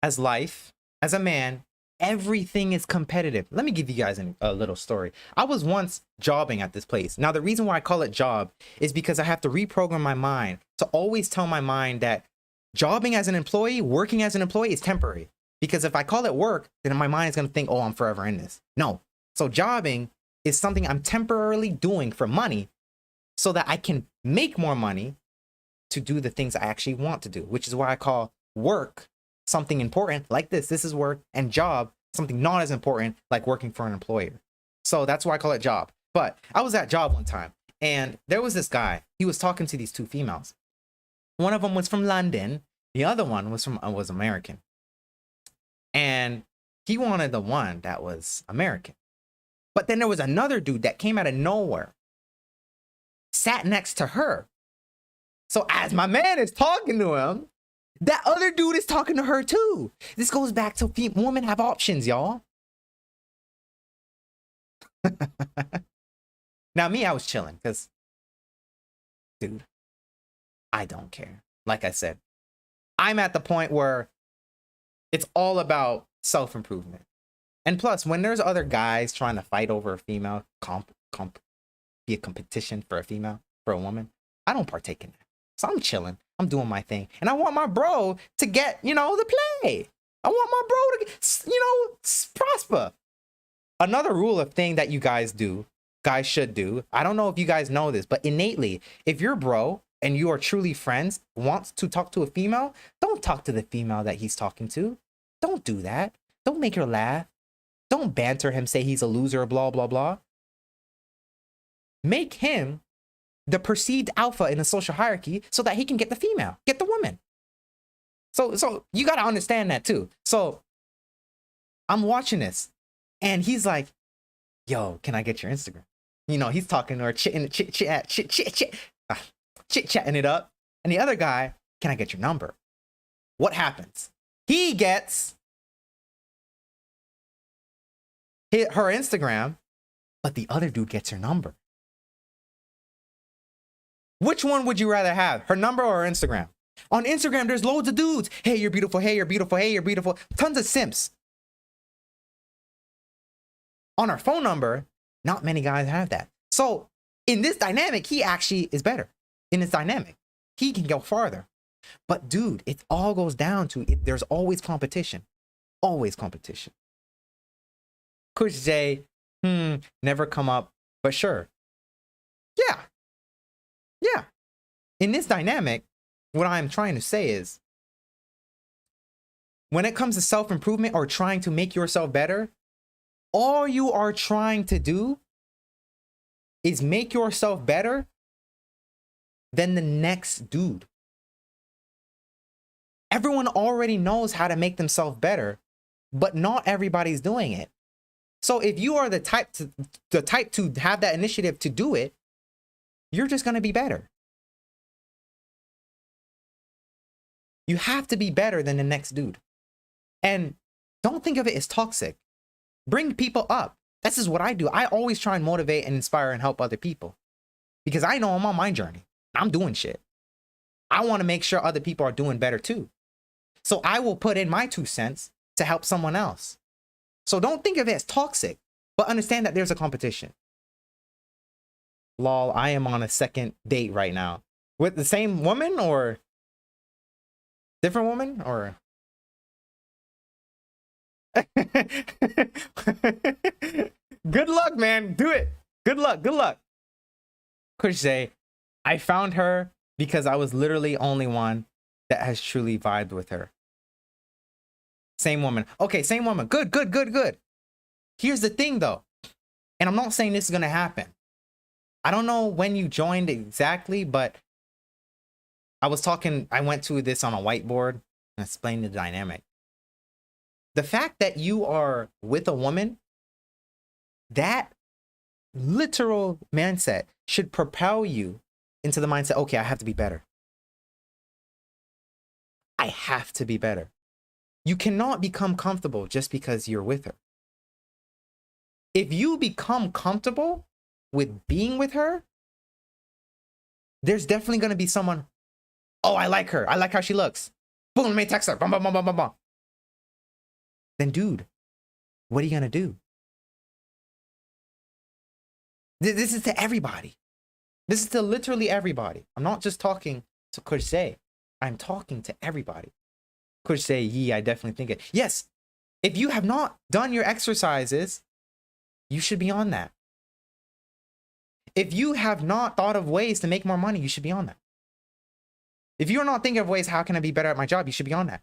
as a man, everything is competitive. Let me give you guys a little story. I was once jobbing at this place. Now, the reason why I call it job is because I have to reprogram my mind to always tell my mind that jobbing as an employee, working as an employee is temporary. Because if I call it work, then my mind is going to think, oh, I'm forever in this. No. So jobbing is something I'm temporarily doing for money so that I can make more money to do the things I actually want to do, which is why I call work something important like this. This is work, and job something not as important like working for an employer. So that's why I call it job. But I was at job one time, and there was this guy. He was talking to these two females. One of them was from London. The other one was American. And he wanted the one that was American. But then there was another dude that came out of nowhere, sat next to her. So as my man is talking to him, that other dude is talking to her too. This goes back to women have options, y'all. Now me, I was chilling because, dude, I don't care. Like I said, I'm at the point where it's all about self-improvement. And plus, when there's other guys trying to fight over a female, be a competition for a female, for a woman, I don't partake in that. So I'm chilling. I'm doing my thing. And I want my bro to get, you know, the play. I want my bro to, you know, prosper. Another rule of thing that you guys should do, I don't know if you guys know this, but innately, if your bro and you are truly friends wants to talk to a female, don't talk to the female that he's talking to. Don't do that. Don't make her laugh. Don't banter him, say he's a loser, blah, blah, blah. Make him the perceived alpha in the social hierarchy so that he can get the female, get the woman. So you got to understand that too. So I'm watching this and he's like, yo, can I get your Instagram? You know, he's talking to her, chit-chatting it up. And the other guy, can I get your number? What happens? He gets her Instagram, but the other dude gets her number. Which one would you rather have, her number or her Instagram? On Instagram, there's loads of dudes. Hey, you're beautiful. Hey, you're beautiful. Hey, you're beautiful. Tons of simps. On her phone number, not many guys have that. So in this dynamic, he actually is better. In this dynamic, he can go farther. But dude, it all goes down to there's always competition. Always competition. Could say, never come up, but sure. Yeah. Yeah. In this dynamic, what I'm trying to say is, when it comes to self-improvement or trying to make yourself better, all you are trying to do is make yourself better than the next dude. Everyone already knows how to make themselves better, but not everybody's doing it. So if you are the type to have that initiative to do it, you're just going to be better. You have to be better than the next dude. And don't think of it as toxic. Bring people up. This is what I do. I always try and motivate and inspire and help other people because I know I'm on my journey. I'm doing shit. I want to make sure other people are doing better too. So I will put in my 2 cents to help someone else. So don't think of it as toxic, but understand that there's a competition. Lol, I am on a second date right now. With the same woman or different woman or... Good luck, man. Do it. Good luck. Good luck. Could say, I found her because I was literally only one that has truly vibed with her. Same woman. Okay, same woman. Good, good, good, good. Here's the thing though, and I'm not saying this is gonna happen. I don't know when you joined exactly, but I went to this on a whiteboard and explained the dynamic. The fact that you are with a woman, that literal mindset should propel you into the mindset, okay, I have to be better. I have to be better. You cannot become comfortable just because you're with her. If you become comfortable with being with her, there's definitely going to be someone, oh, I like her. I like how she looks. Boom, let me text her. Bum, bum, bum, bum, bum, bum. Then, dude, what are you going to do? This is to everybody. This is to literally everybody. I'm not just talking to Kursay. I'm talking to everybody. Kursay, yeah, I definitely think it. Yes, if you have not done your exercises, you should be on that. If you have not thought of ways to make more money, you should be on that. If you're not thinking of ways, how can I be better at my job? You should be on that.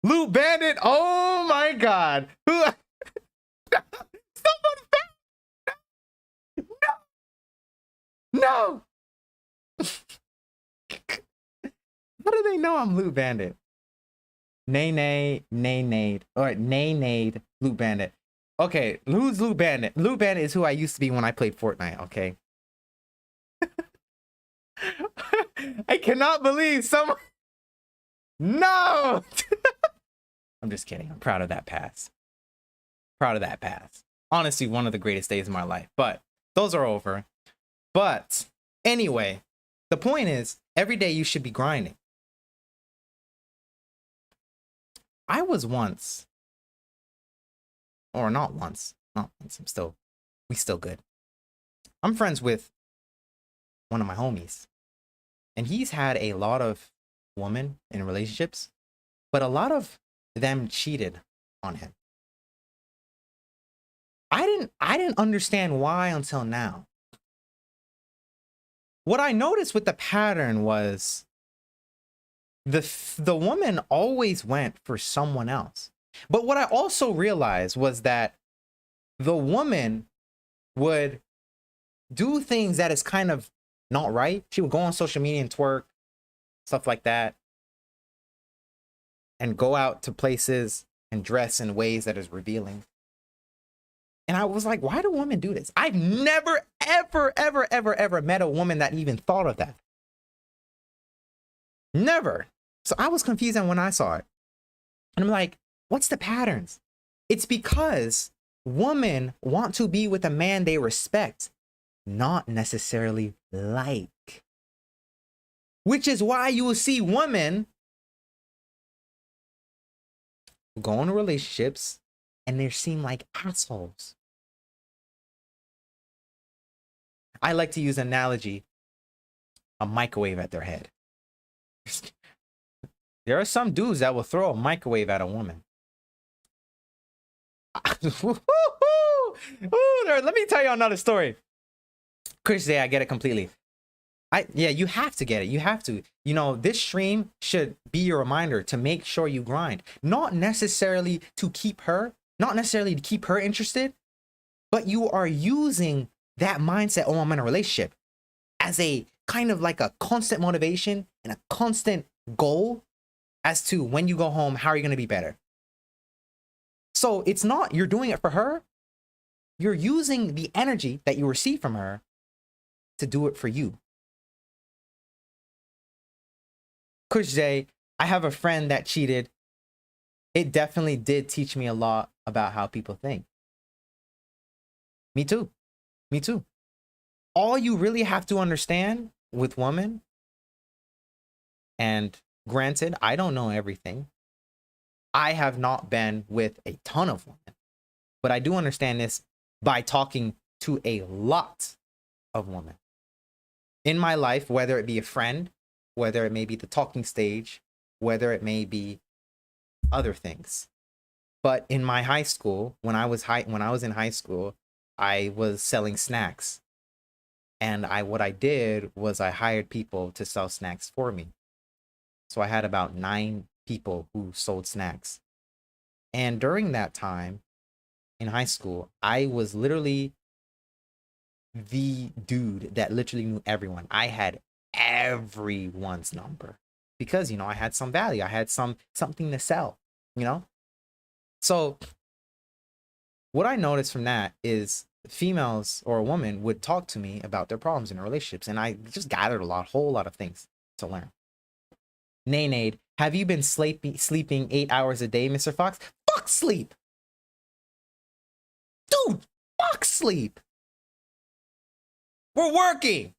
Loot Bandit, oh my God. Who? Someone No. How do they know I'm Loot Bandit? Nay, Loot Bandit. Okay, who's Lou Bandit? Lou Bandit is who I used to be when I played Fortnite, okay? I cannot believe someone... No! I'm just kidding. I'm proud of that pass. Proud of that pass. Honestly, one of the greatest days of my life. But those are over. But anyway, the point is, every day you should be grinding. I was once, or not once, we still good. I'm friends with one of my homies, and he's had a lot of women in relationships, but a lot of them cheated on him. I didn't understand why until now. What I noticed with the pattern was the woman always went for someone else. But what I also realized was that the woman would do things that is kind of not right. She would go on social media and twerk, stuff like that, and go out to places and dress in ways that is revealing. And I was like, why do women do this? I've never, ever met a woman that even thought of that. Never. So I was confused when I saw it. And I'm like, what's the patterns? It's because women want to be with a man they respect, not necessarily like. Which is why you will see women go into relationships and they seem like assholes. I like to use an analogy, a microwave at their head. There are some dudes that will throw a microwave at a woman. Let me tell you another story. Chris Day, I get it completely. Yeah, you have to get it. You have to. You know, this stream should be your reminder to make sure you grind. Not necessarily to keep her, not necessarily to keep her interested, but you are using that mindset, oh, I'm in a relationship, as a kind of like a constant motivation and a constant goal as to when you go home, how are you going to be better? So it's not you're doing it for her. You're using the energy that you receive from her to do it for you. Kush J, I have a friend that cheated. It definitely did teach me a lot about how people think. Me too. Me too. All you really have to understand with women, and granted, I don't know everything. I have not been with a ton of women, but I do understand this by talking to a lot of women in my life, whether it be a friend, whether it may be the talking stage, whether it may be other things. But in my high school, when I was in high school, I was selling snacks. And what I did was I hired people to sell snacks for me. So I had about 9 people who sold snacks. And during that time in high school, I was literally the dude that literally knew everyone. I had everyone's number because, you know, I had some value. I had something to sell, you know? So what I noticed from that is females or a woman would talk to me about their problems in relationships. And I just gathered a whole lot of things to learn. Nade, have you been sleeping 8 hours a day, Mr. Fox? Fuck sleep. Dude, fuck sleep. We're working.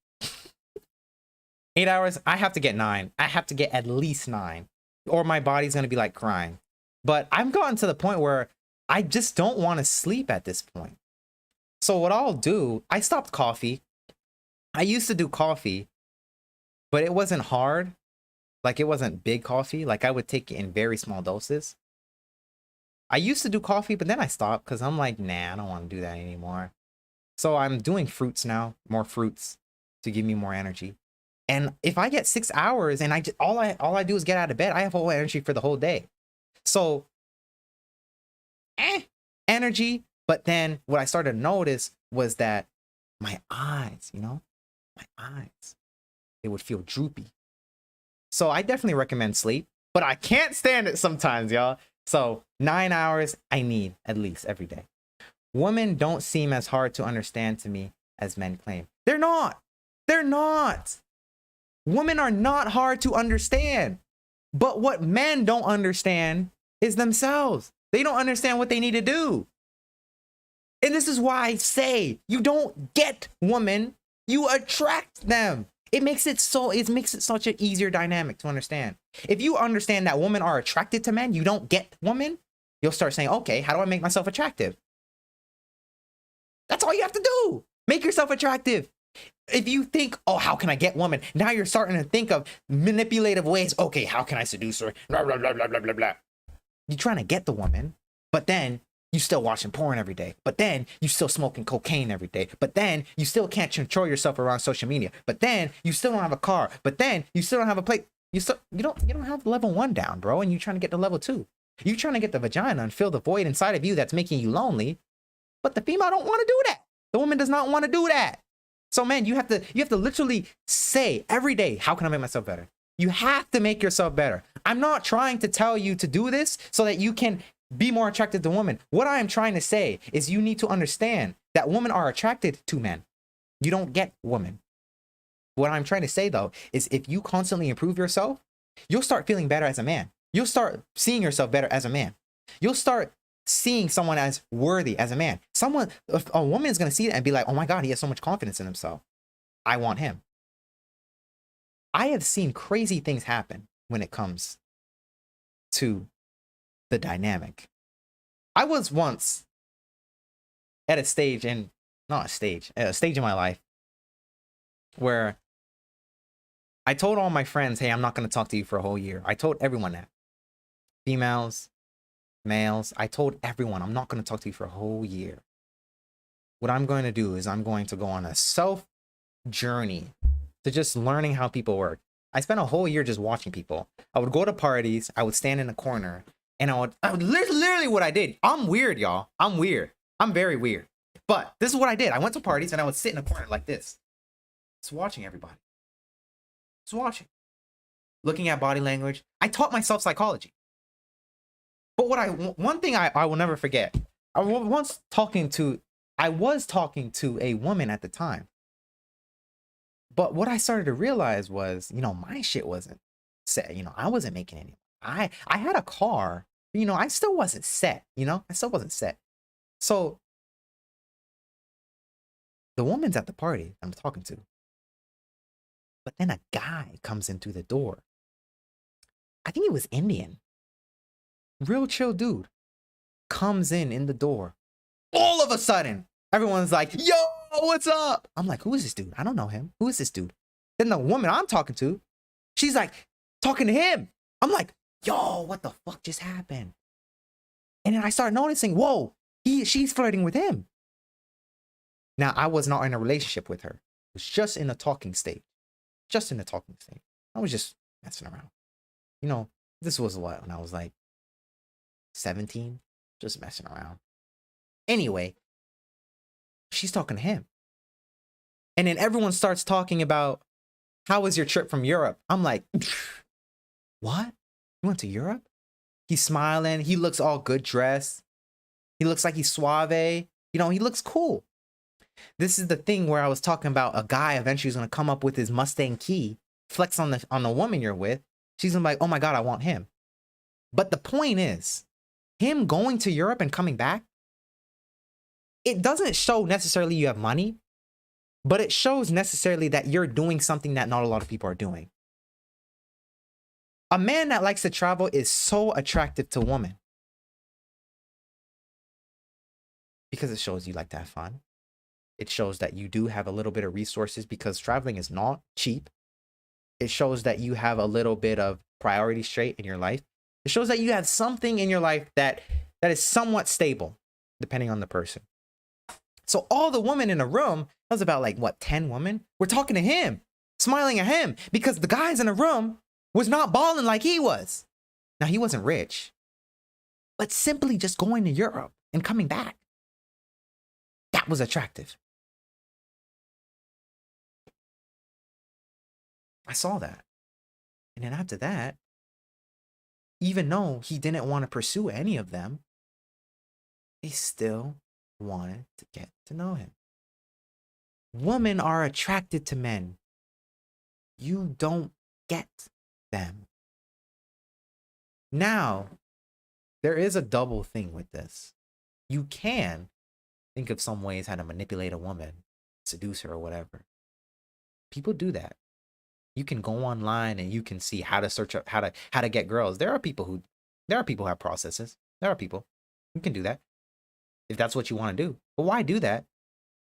8 hours, I have to get 9. I have to get at least 9 or my body's going to be like crying. But I've gotten to the point where I just don't want to sleep at this point. So what I'll do, I stopped coffee. I used to do coffee, but it wasn't hard. Like it wasn't big coffee. Like I would take it in very small doses. I used to do coffee, but then I stopped because I'm like, nah, I don't want to do that anymore. So I'm doing fruits now, more fruits to give me more energy. And if I get 6 hours and all I do is get out of bed, I have whole energy for the whole day. So energy. But then what I started to notice was that my eyes, you know, they would feel droopy. So I definitely recommend sleep, but I can't stand it sometimes, y'all. So 9 hours I need at least every day. Women don't seem as hard to understand to me as men claim. They're not. They're not. Women are not hard to understand. But what men don't understand is themselves. They don't understand what they need to do. And this is why I say you don't get women, you attract them. It makes it such an easier dynamic to understand. If you understand that women are attracted to men, you don't get women, you'll start saying, okay, how do I make myself attractive? That's all you have to do. Make yourself attractive. If you think, oh, how can I get women? Now you're starting to think of manipulative ways. Okay, how can I seduce her? Blah, blah, blah, blah, blah, blah, blah. You're trying to get the woman, but then you still watching porn every day. But then you still smoking cocaine every day. But then you still can't control yourself around social media. But then you still don't have a car. But then you still don't have a plate. You don't have level 1 down, bro. And you're trying to get to level 2. You're trying to get the vagina and fill the void inside of you that's making you lonely. But the female don't want to do that. The woman does not want to do that. So man, you have to literally say every day, how can I make myself better? You have to make yourself better. I'm not trying to tell you to do this so that you can be more attracted to women. What I am trying to say is you need to understand that women are attracted to men. You don't get women. What I'm trying to say though is if you constantly improve yourself, you'll start feeling better as a man. You'll start seeing yourself better as a man. You'll start seeing someone as worthy as a man. A woman is going to see it and be like, oh my God, he has so much confidence in himself. I want him. I have seen crazy things happen when it comes to the dynamic. I was once at a stage in my life where I told all my friends, hey, I'm not going to talk to you for a whole year. I told everyone that. Females, males, I told everyone I'm not going to talk to you for a whole year. What I'm going to do is I'm going to go on a self journey to just learning how people work. I spent a whole year just watching people. I would go to parties, I would stand in a corner, and I would literally what I did. I'm weird, y'all. I'm weird. I'm very weird. But this is what I did. I went to parties and I would sit in a corner like this. Just watching everybody. Just watching. Looking at body language. I taught myself psychology. But one thing I will never forget. I was talking to a woman at the time. But what I started to realize was, my shit wasn't set. I wasn't making any. I had a car, I still wasn't set, I still wasn't set. So the woman's at the party I'm talking to. But then a guy comes in through the door. I think he was Indian. Real chill dude. Comes in the door. All of a sudden, everyone's like, yo, what's up? I'm like, who is this dude? I don't know him. Who is this dude? Then the woman I'm talking to, she's like, talking to him. I'm like, yo, what the fuck just happened? And then I started noticing, whoa, she's flirting with him. Now, I was not in a relationship with her. It was just in a talking state. Just in the talking state. I was just messing around. This was what, when I was like 17, just messing around. Anyway, she's talking to him. And then everyone starts talking about, how was your trip from Europe? I'm like, what? You went to Europe? He's smiling. He looks all good dressed. He looks like he's suave. He looks cool. This is the thing where I was talking about a guy eventually is going to come up with his Mustang key, flex on the woman you're with. She's gonna be like, oh my God, I want him. But the point is, him going to Europe and coming back, it doesn't show necessarily you have money, but it shows necessarily that you're doing something that not a lot of people are doing. A man that likes to travel is so attractive to women because it shows you like to have fun. It shows that you do have a little bit of resources because traveling is not cheap. It shows that you have a little bit of priority straight in your life. It shows that you have something in your life that is somewhat stable, depending on the person. So all the women in the room, that was about 10 women, were talking to him, smiling at him, because the guys in the room was not balling like he was. Now, he wasn't rich, but simply just going to Europe and coming back, that was attractive. I saw that. And then after that, even though he didn't want to pursue any of them, he still wanted to get to know him. Women are attracted to men. You don't get them. Now, there is a double thing with this. You can think of some ways how to manipulate a woman, seduce her or whatever. People do that. You can go online and you can see how to search up how to get girls. There are people who have processes. There are people who can do that if that's what you want to do. But why do that?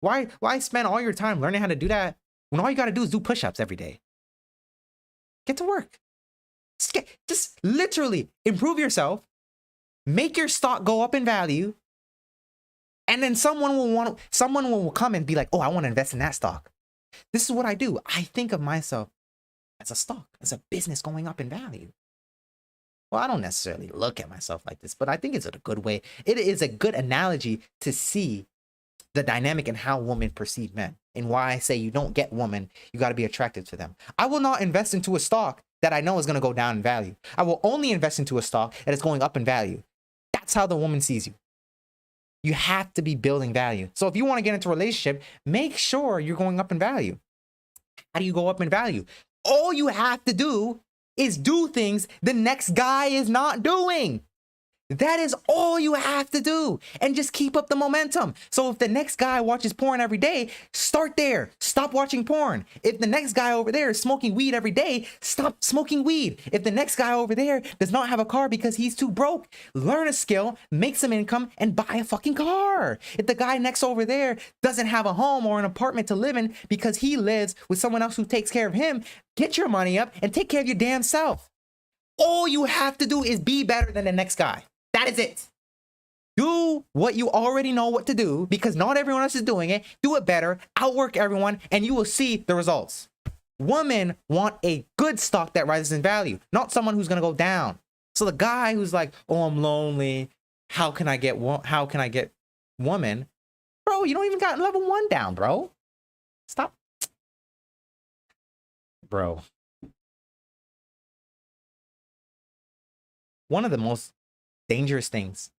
Why spend all your time learning how to do that when all you got to do is do push-ups every day? Get to work. Just literally improve yourself, make your stock go up in value, and then someone will come and be like, "Oh, I want to invest in that stock." This is what I do. I think of myself as a stock, as a business going up in value. Well, I don't necessarily look at myself like this, but I think it's a good way. It is a good analogy to see the dynamic and how women perceive men, and why I say you don't get women, you got to be attractive to them. I will not invest into a stock that I know is going to go down in value. I will only invest into a stock that is going up in value. That's how the woman sees you. You have to be building value. So if you want to get into a relationship, make sure you're going up in value. How do you go up in value? All you have to do is do things the next guy is not doing. That is all you have to do, and just keep up the momentum. So if the next guy watches porn every day, start there. Stop watching porn. If the next guy over there is smoking weed every day, stop smoking weed. If the next guy over there does not have a car because he's too broke, learn a skill, make some income, and buy a fucking car. If the guy next over there doesn't have a home or an apartment to live in because he lives with someone else who takes care of him, get your money up and take care of your damn self. All you have to do is be better than the next guy. That is it. Do what you already know what to do, because not everyone else is doing it. Do it better, outwork everyone, and you will see the results. Women want a good stock that rises in value, not someone who's going to go down. So the guy who's like, "Oh, I'm lonely. How can I get woman?" Bro, you don't even got level 1 down, bro. Stop. Bro. One of the most dangerous things,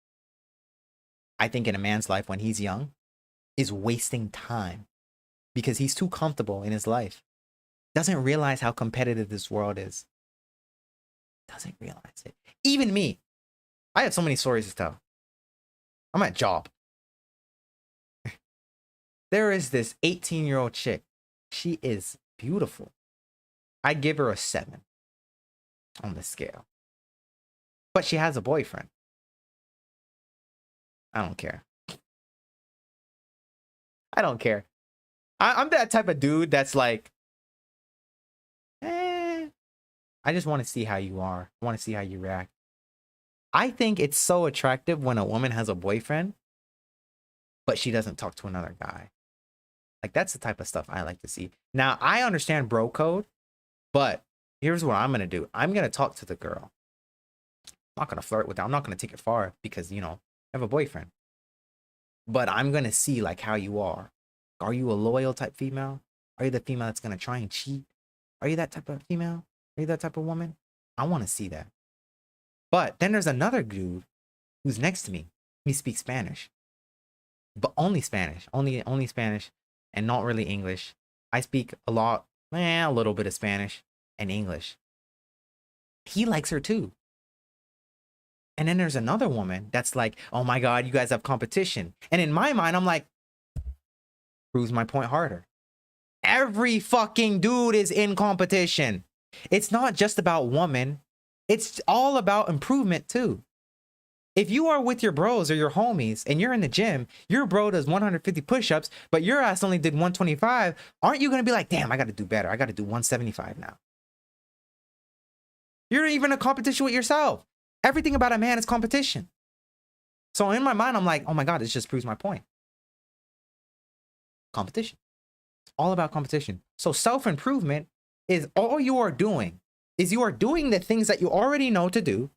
I think, in a man's life when he's young is wasting time, because he's too comfortable in his life. Doesn't realize how competitive this world is. Doesn't realize it. Even me. I have so many stories to tell. I'm at job. There is this 18-year-old chick. She is beautiful. I give her a 7 on the scale. But she has a boyfriend. I don't care. I don't care. I'm that type of dude that's like, I just want to see how you are. I want to see how you react. I think it's so attractive when a woman has a boyfriend, but she doesn't talk to another guy. Like, that's the type of stuff I like to see. Now, I understand bro code, but here's what I'm going to do. I'm going to talk to the girl. I'm not going to flirt with her. I'm not going to take it far because, I have a boyfriend. But I'm going to see, like, how you are. Are you a loyal type female? Are you the female that's going to try and cheat? Are you that type of female? Are you that type of woman? I want to see that. But then there's another dude who's next to me. He speaks Spanish. But only Spanish. Only Spanish and not really English. I speak a little bit of Spanish and English. He likes her too. And then there's another woman that's like, "Oh my God, you guys have competition." And in my mind, I'm like, proves my point harder. Every fucking dude is in competition. It's not just about women. It's all about improvement too. If you are with your bros or your homies and you're in the gym, your bro does 150 push-ups, but your ass only did 125, aren't you going to be like, "Damn, I got to do better. I got to do 175 now." You're even in a competition with yourself. Everything about a man is competition. So in my mind, I'm like, oh my God, this just proves my point. Competition. It's all about competition. So self-improvement is all you are doing the things that you already know to do,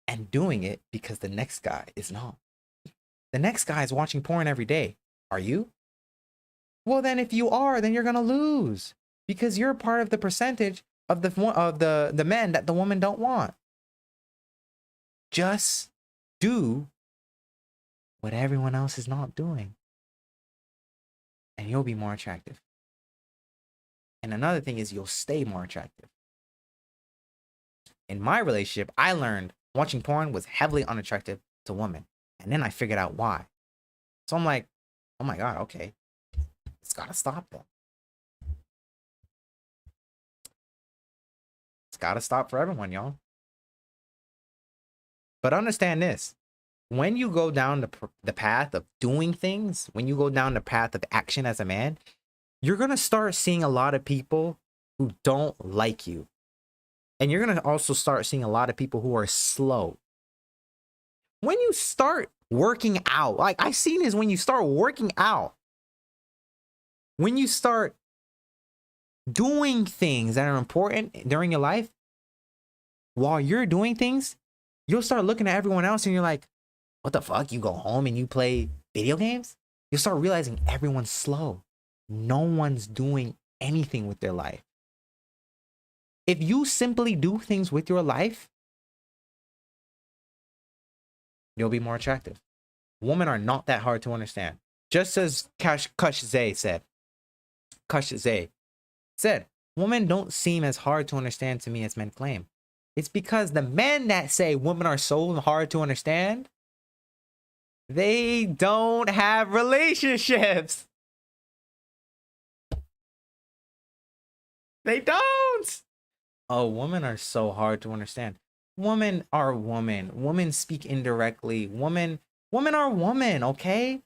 and doing it because the next guy is not. The next guy is watching porn every day. Are you? Well, then if you are, then you're going to lose, because you're part of the percentage of the men that the women don't want. Just do what everyone else is not doing. And you'll be more attractive. And another thing is you'll stay more attractive. In my relationship, I learned watching porn was heavily unattractive to women. And then I figured out why. So I'm like, oh my God, okay. It's gotta stop then. It's gotta stop for everyone, y'all. But understand this. When you go down the path of doing things, when you go down the path of action as a man, you're gonna start seeing a lot of people who don't like you. And you're gonna also start seeing a lot of people who are slow. When you start working out, like I've seen is when you start working out, when you start doing things that are important during your life, while you're doing things, you'll start looking at everyone else and you're like, what the fuck? You go home and you play video games? You'll start realizing everyone's slow. No one's doing anything with their life. If you simply do things with your life, you'll be more attractive. Women are not that hard to understand. Just as Kush Zay said. Kush Zay said, women don't seem as hard to understand to me as men claim. It's because the men that say women are so hard to understand, they don't have relationships. They don't. Oh, women are so hard to understand. Women are women. Women speak indirectly. Women are women, okay?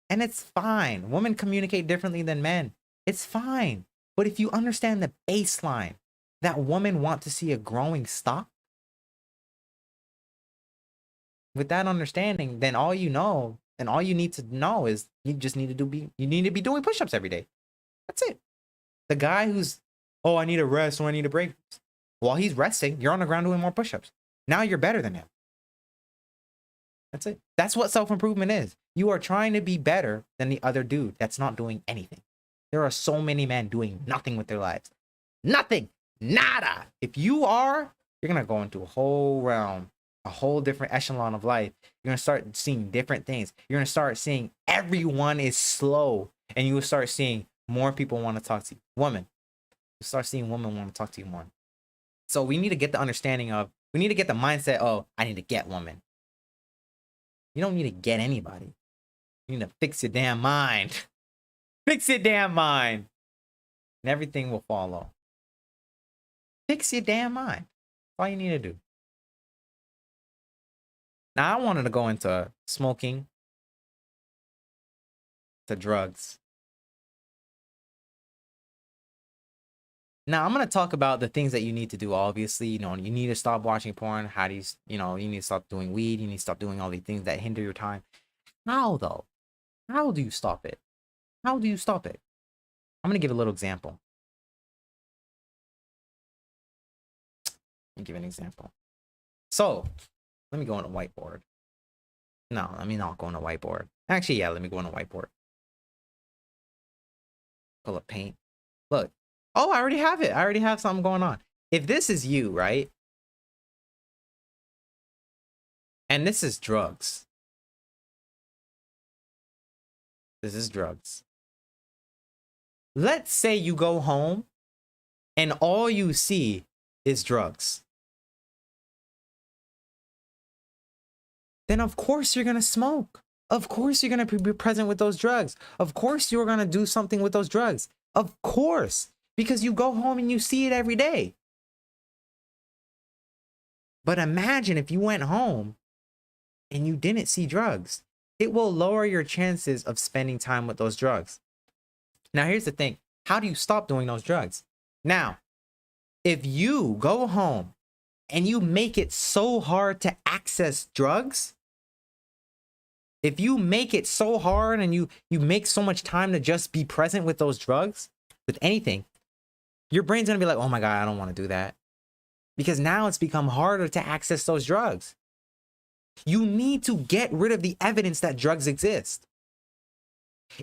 And it's fine. Women communicate differently than men. It's fine. But if you understand the baseline that women want to see a growing stock, with that understanding, then all you know and all you need to know is you just need to be doing push-ups every day. That's it. The guy who's, oh, I need a rest or I need a break. While he's resting, you're on the ground doing more push-ups. Now you're better than him. That's it. That's what self-improvement is. You are trying to be better than the other dude that's not doing anything. There are so many men doing nothing with their lives. Nothing. Nada. If you are, you're going to go into a whole realm, a whole different echelon of life. You're going to start seeing different things. You're going to start seeing everyone is slow. And you will start seeing more people want to talk to you. Women. You start seeing women want to talk to you more. So we need to get the understanding of, we need to get the mindset, oh, I need to get women. You don't need to get anybody. You need to fix your damn mind. Fix your damn mind. And everything will follow. Fix your damn mind. That's all you need to do. Now, I wanted to go into smoking, to drugs. Now, I'm going to talk about the things that you need to do, obviously. You know, you need to stop watching porn. How do you, you need to stop doing weed. You need to stop doing all these things that hinder your time. How, though? How do you stop it? How do you stop it? I'm going to give a little example. Let me give an example. So, let me go on a whiteboard. No, let me not go on a whiteboard. Actually, yeah, let me go on a whiteboard. Pull up paint. Look. Oh, I already have it. I already have something going on. If this is you, right? And this is drugs. This is drugs. Let's say you go home and all you see is drugs. Then of course you're going to smoke. Of course you're going to be present with those drugs. Of course you're going to do something with those drugs. Of course. Because you go home and you see it every day. But imagine if you went home and you didn't see drugs. It will lower your chances of spending time with those drugs. Now, here's the thing. How do you stop doing those drugs? Now, if you go home and you make it so hard to access drugs, if you make it so hard and you make so much time to just be present with those drugs, with anything, your brain's going to be like, oh my God, I don't want to do that. Because now it's become harder to access those drugs. You need to get rid of the evidence that drugs exist.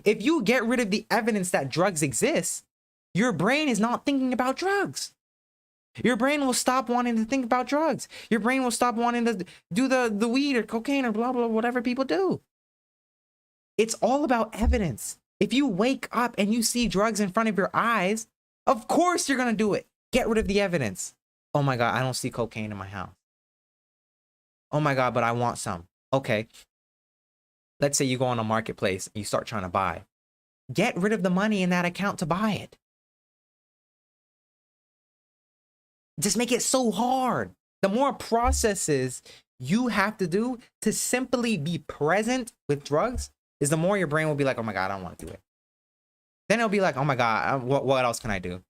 If you get rid of the evidence that drugs exist, your brain is not thinking about drugs. Your brain will stop wanting to think about drugs. Your brain will stop wanting to do the weed or cocaine or blah, blah, whatever people do. It's all about evidence. If you wake up and you see drugs in front of your eyes, of course you're going to do it. Get rid of the evidence. Oh my God, I don't see cocaine in my house. Oh my God, but I want some. Okay. Let's say you go on a marketplace and you start trying to buy. Get rid of the money in that account to buy it. Just make it so hard. The more processes you have to do to simply be present with drugs is the more your brain will be like, oh my God, I don't want to do it. Then it'll be like, oh my God, what else can I do?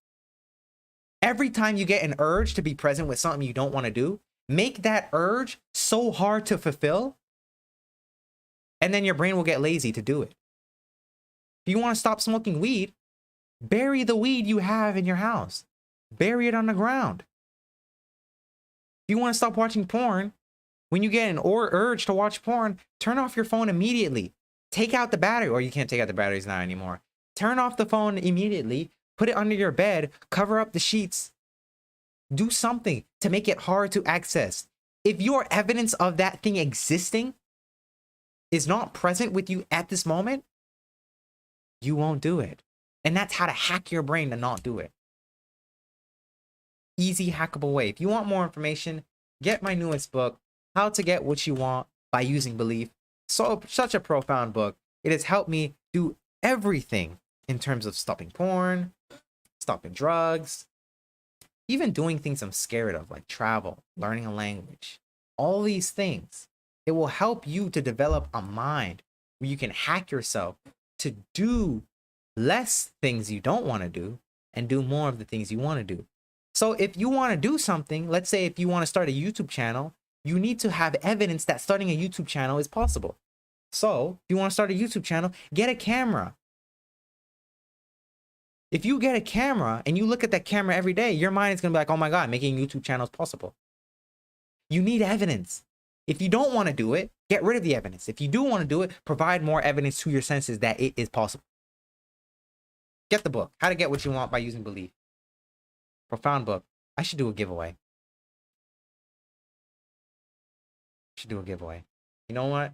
Every time you get an urge to be present with something you don't want to do, make that urge so hard to fulfill, and then your brain will get lazy to do it. If you want to stop smoking weed, bury the weed you have in your house. Bury it on the ground. If you want to stop watching porn, when you get an urge to watch porn, turn off your phone immediately. Take out the battery, or you can't take out the batteries now anymore. Turn off the phone immediately, put it under your bed, cover up the sheets. Do something to make it hard to access. If your evidence of that thing existing is not present with you at this moment, you won't do it. And that's how to hack your brain to not do it. Easy, hackable way. If you want more information, get my newest book, How to Get What You Want by Using Belief. Such a profound book. It has helped me do everything in terms of stopping porn, stopping drugs, even doing things I'm scared of, like travel, learning a language, all these things. It will help you to develop a mind where you can hack yourself to do less things you don't want to do and do more of the things you want to do. So if you want to do something, let's say if you want to start a YouTube channel, you need to have evidence that starting a YouTube channel is possible. So if you want to start a YouTube channel, get a camera. If you get a camera and you look at that camera every day, your mind is going to be like, oh my God, making a YouTube channel is possible. You need evidence. If you don't want to do it, get rid of the evidence. If you do want to do it, provide more evidence to your senses that it is possible. Get the book, How to Get What You Want by Using Belief. Profound book. I should do a giveaway. You know what?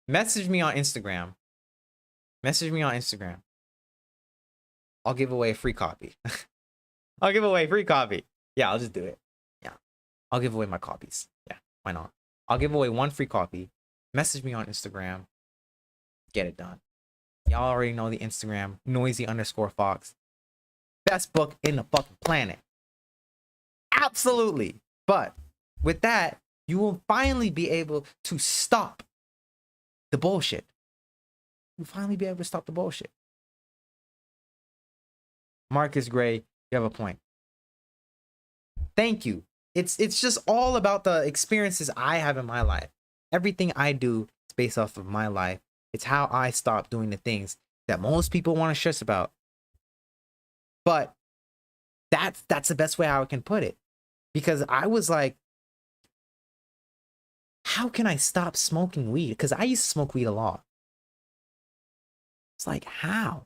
Message me on Instagram. I'll give away a free copy. Yeah, I'll just do it. Yeah. I'll give away my copies. Yeah, why not? I'll give away one free copy. Message me on Instagram. Get it done. Y'all already know the Instagram, noisy_fox. Best book in the fucking planet. Absolutely. But with that, you will finally be able to stop the bullshit. Marcus Gray, you have a point. Thank you. It's just all about the experiences I have in my life. Everything I do is based off of my life. It's how I stop doing the things that most people want to stress about. But that's the best way how I can put it. Because I was like, how can I stop smoking weed? Because I used to smoke weed a lot. It's like, how?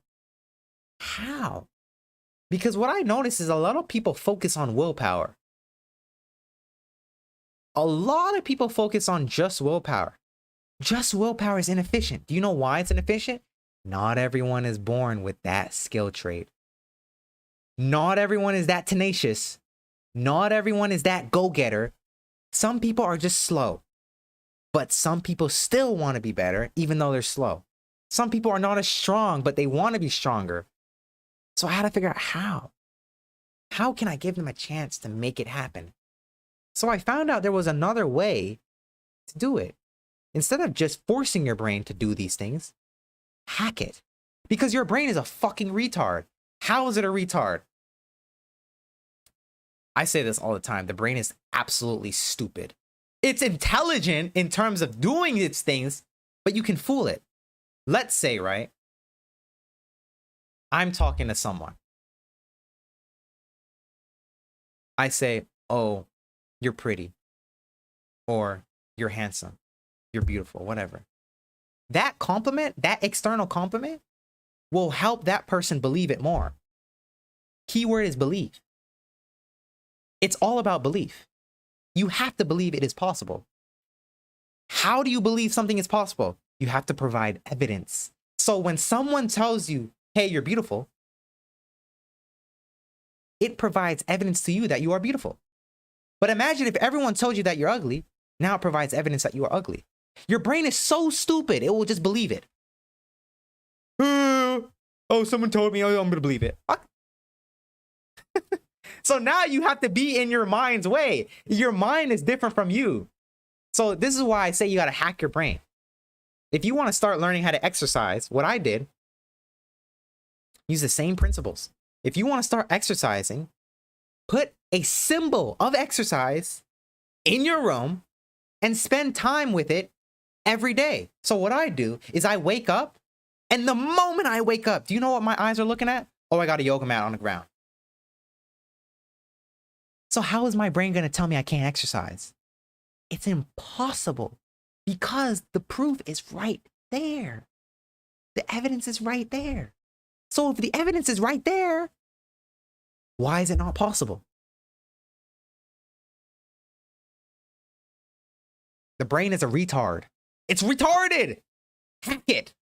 Because what I notice is a lot of people focus on willpower. A lot of people focus on just willpower. Just willpower is inefficient. Do you know why it's inefficient? Not everyone is born with that skill trait. Not everyone is that tenacious. Not everyone is that go-getter. Some people are just slow. But some people still want to be better, even though they're slow. Some people are not as strong, but they want to be stronger. So I had to figure out how. How can I give them a chance to make it happen? So I found out there was another way to do it. Instead of just forcing your brain to do these things, hack it. Because your brain is a fucking retard. How is it a retard? I say this all the time. The brain is absolutely stupid. It's intelligent in terms of doing its things, but you can fool it. Let's say, right? I'm talking to someone. I say, oh, you're pretty. Or you're handsome. You're beautiful, whatever. That compliment, that external compliment, will help that person believe it more. Keyword is belief. It's all about belief. You have to believe it is possible. How do you believe something is possible? You have to provide evidence. So when someone tells you, hey, you're beautiful, it provides evidence to you that you are beautiful. But imagine if everyone told you that you're ugly, now it provides evidence that you are ugly. Your brain is so stupid, it will just believe it. Oh, someone told me, oh, I'm gonna believe it. So now you have to be in your mind's way. Your mind is different from you. So this is why I say you gotta hack your brain. If you want to start learning how to exercise, what I did, use the same principles. If you want to start exercising, put a symbol of exercise in your room and spend time with it every day. So what I do is I wake up, and the moment I wake up, do you know what my eyes are looking at? Oh, I got a yoga mat on the ground. So how is my brain going to tell me I can't exercise? It's impossible because the proof is right there. The evidence is right there. So if the evidence is right there, why is it not possible? The brain is a retard. It's retarded. Hack it.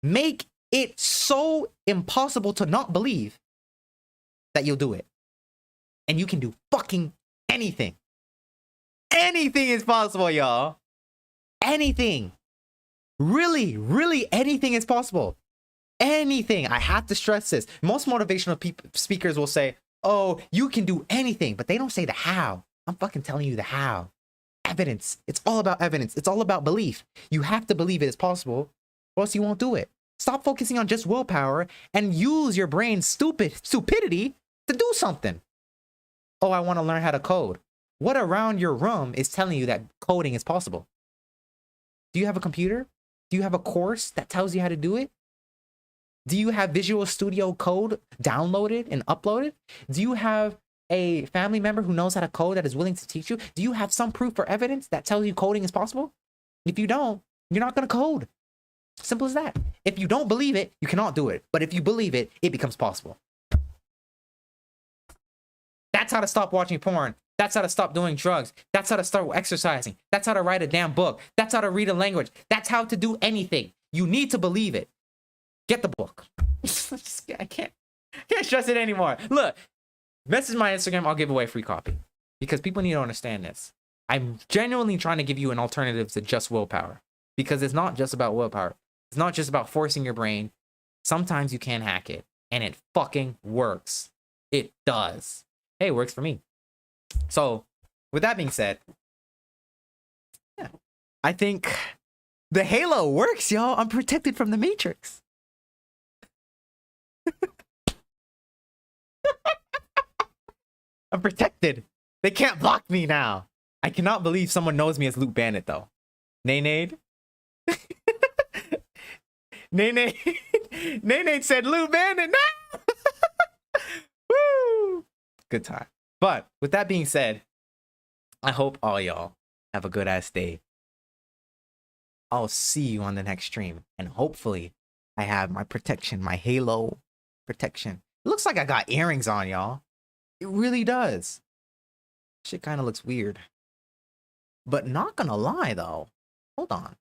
Make it so impossible to not believe that you'll do it. And you can do fucking anything. Anything is possible, y'all. Anything. Really, really anything is possible. Anything. I have to stress this. Most motivational speakers will say, oh, you can do anything, but they don't say the how. I'm fucking telling you the how. Evidence. It's all about evidence. It's all about belief. You have to believe it is possible, or else you won't do it. Stop focusing on just willpower and use your brain's stupidity to do something. Oh, I want to learn how to code. What around your room is telling you that coding is possible? Do you have a computer? Do you have a course that tells you how to do it? Do you have Visual Studio Code downloaded and uploaded? Do you have a family member who knows how to code that is willing to teach you? Do you have some proof or evidence that tells you coding is possible? If you don't, you're not going to code. Simple as that. If you don't believe it, you cannot do it. But if you believe it, it becomes possible. That's how to stop watching porn. That's how to stop doing drugs. That's how to start exercising. That's how to write a damn book. That's how to read a language. That's how to do anything. You need to believe it. Get the book. I can't stress it anymore. Look, message my Instagram. I'll give away a free copy because people need to understand this. I'm genuinely trying to give you an alternative to just willpower because it's not just about willpower. It's not just about forcing your brain. Sometimes you can hack it and it fucking works. It does. Hey, it works for me. So with that being said, yeah, I think the halo works, y'all. I'm protected from the Matrix. I'm protected. They can't block me now. I cannot believe someone knows me as Loot Bandit, though. Nay-nade? Nay-nade said Loot Bandit. No! Woo! Good time. But with that being said, I hope all y'all have a good ass day. I'll see you on the next stream. And hopefully I have my protection, my halo protection. It looks like I got earrings on, y'all. It really does. Shit kind of looks weird. But not gonna lie, though. Hold on.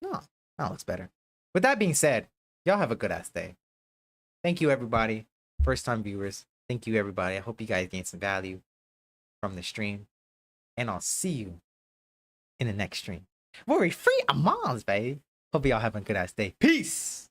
No, that looks better. With that being said, y'all have a good ass day. Thank you, everybody. First time viewers. Thank you, everybody. I hope you guys gained some value from the stream. And I'll see you in the next stream. We're free Amons, babe. Hope y'all have a good ass day. Peace.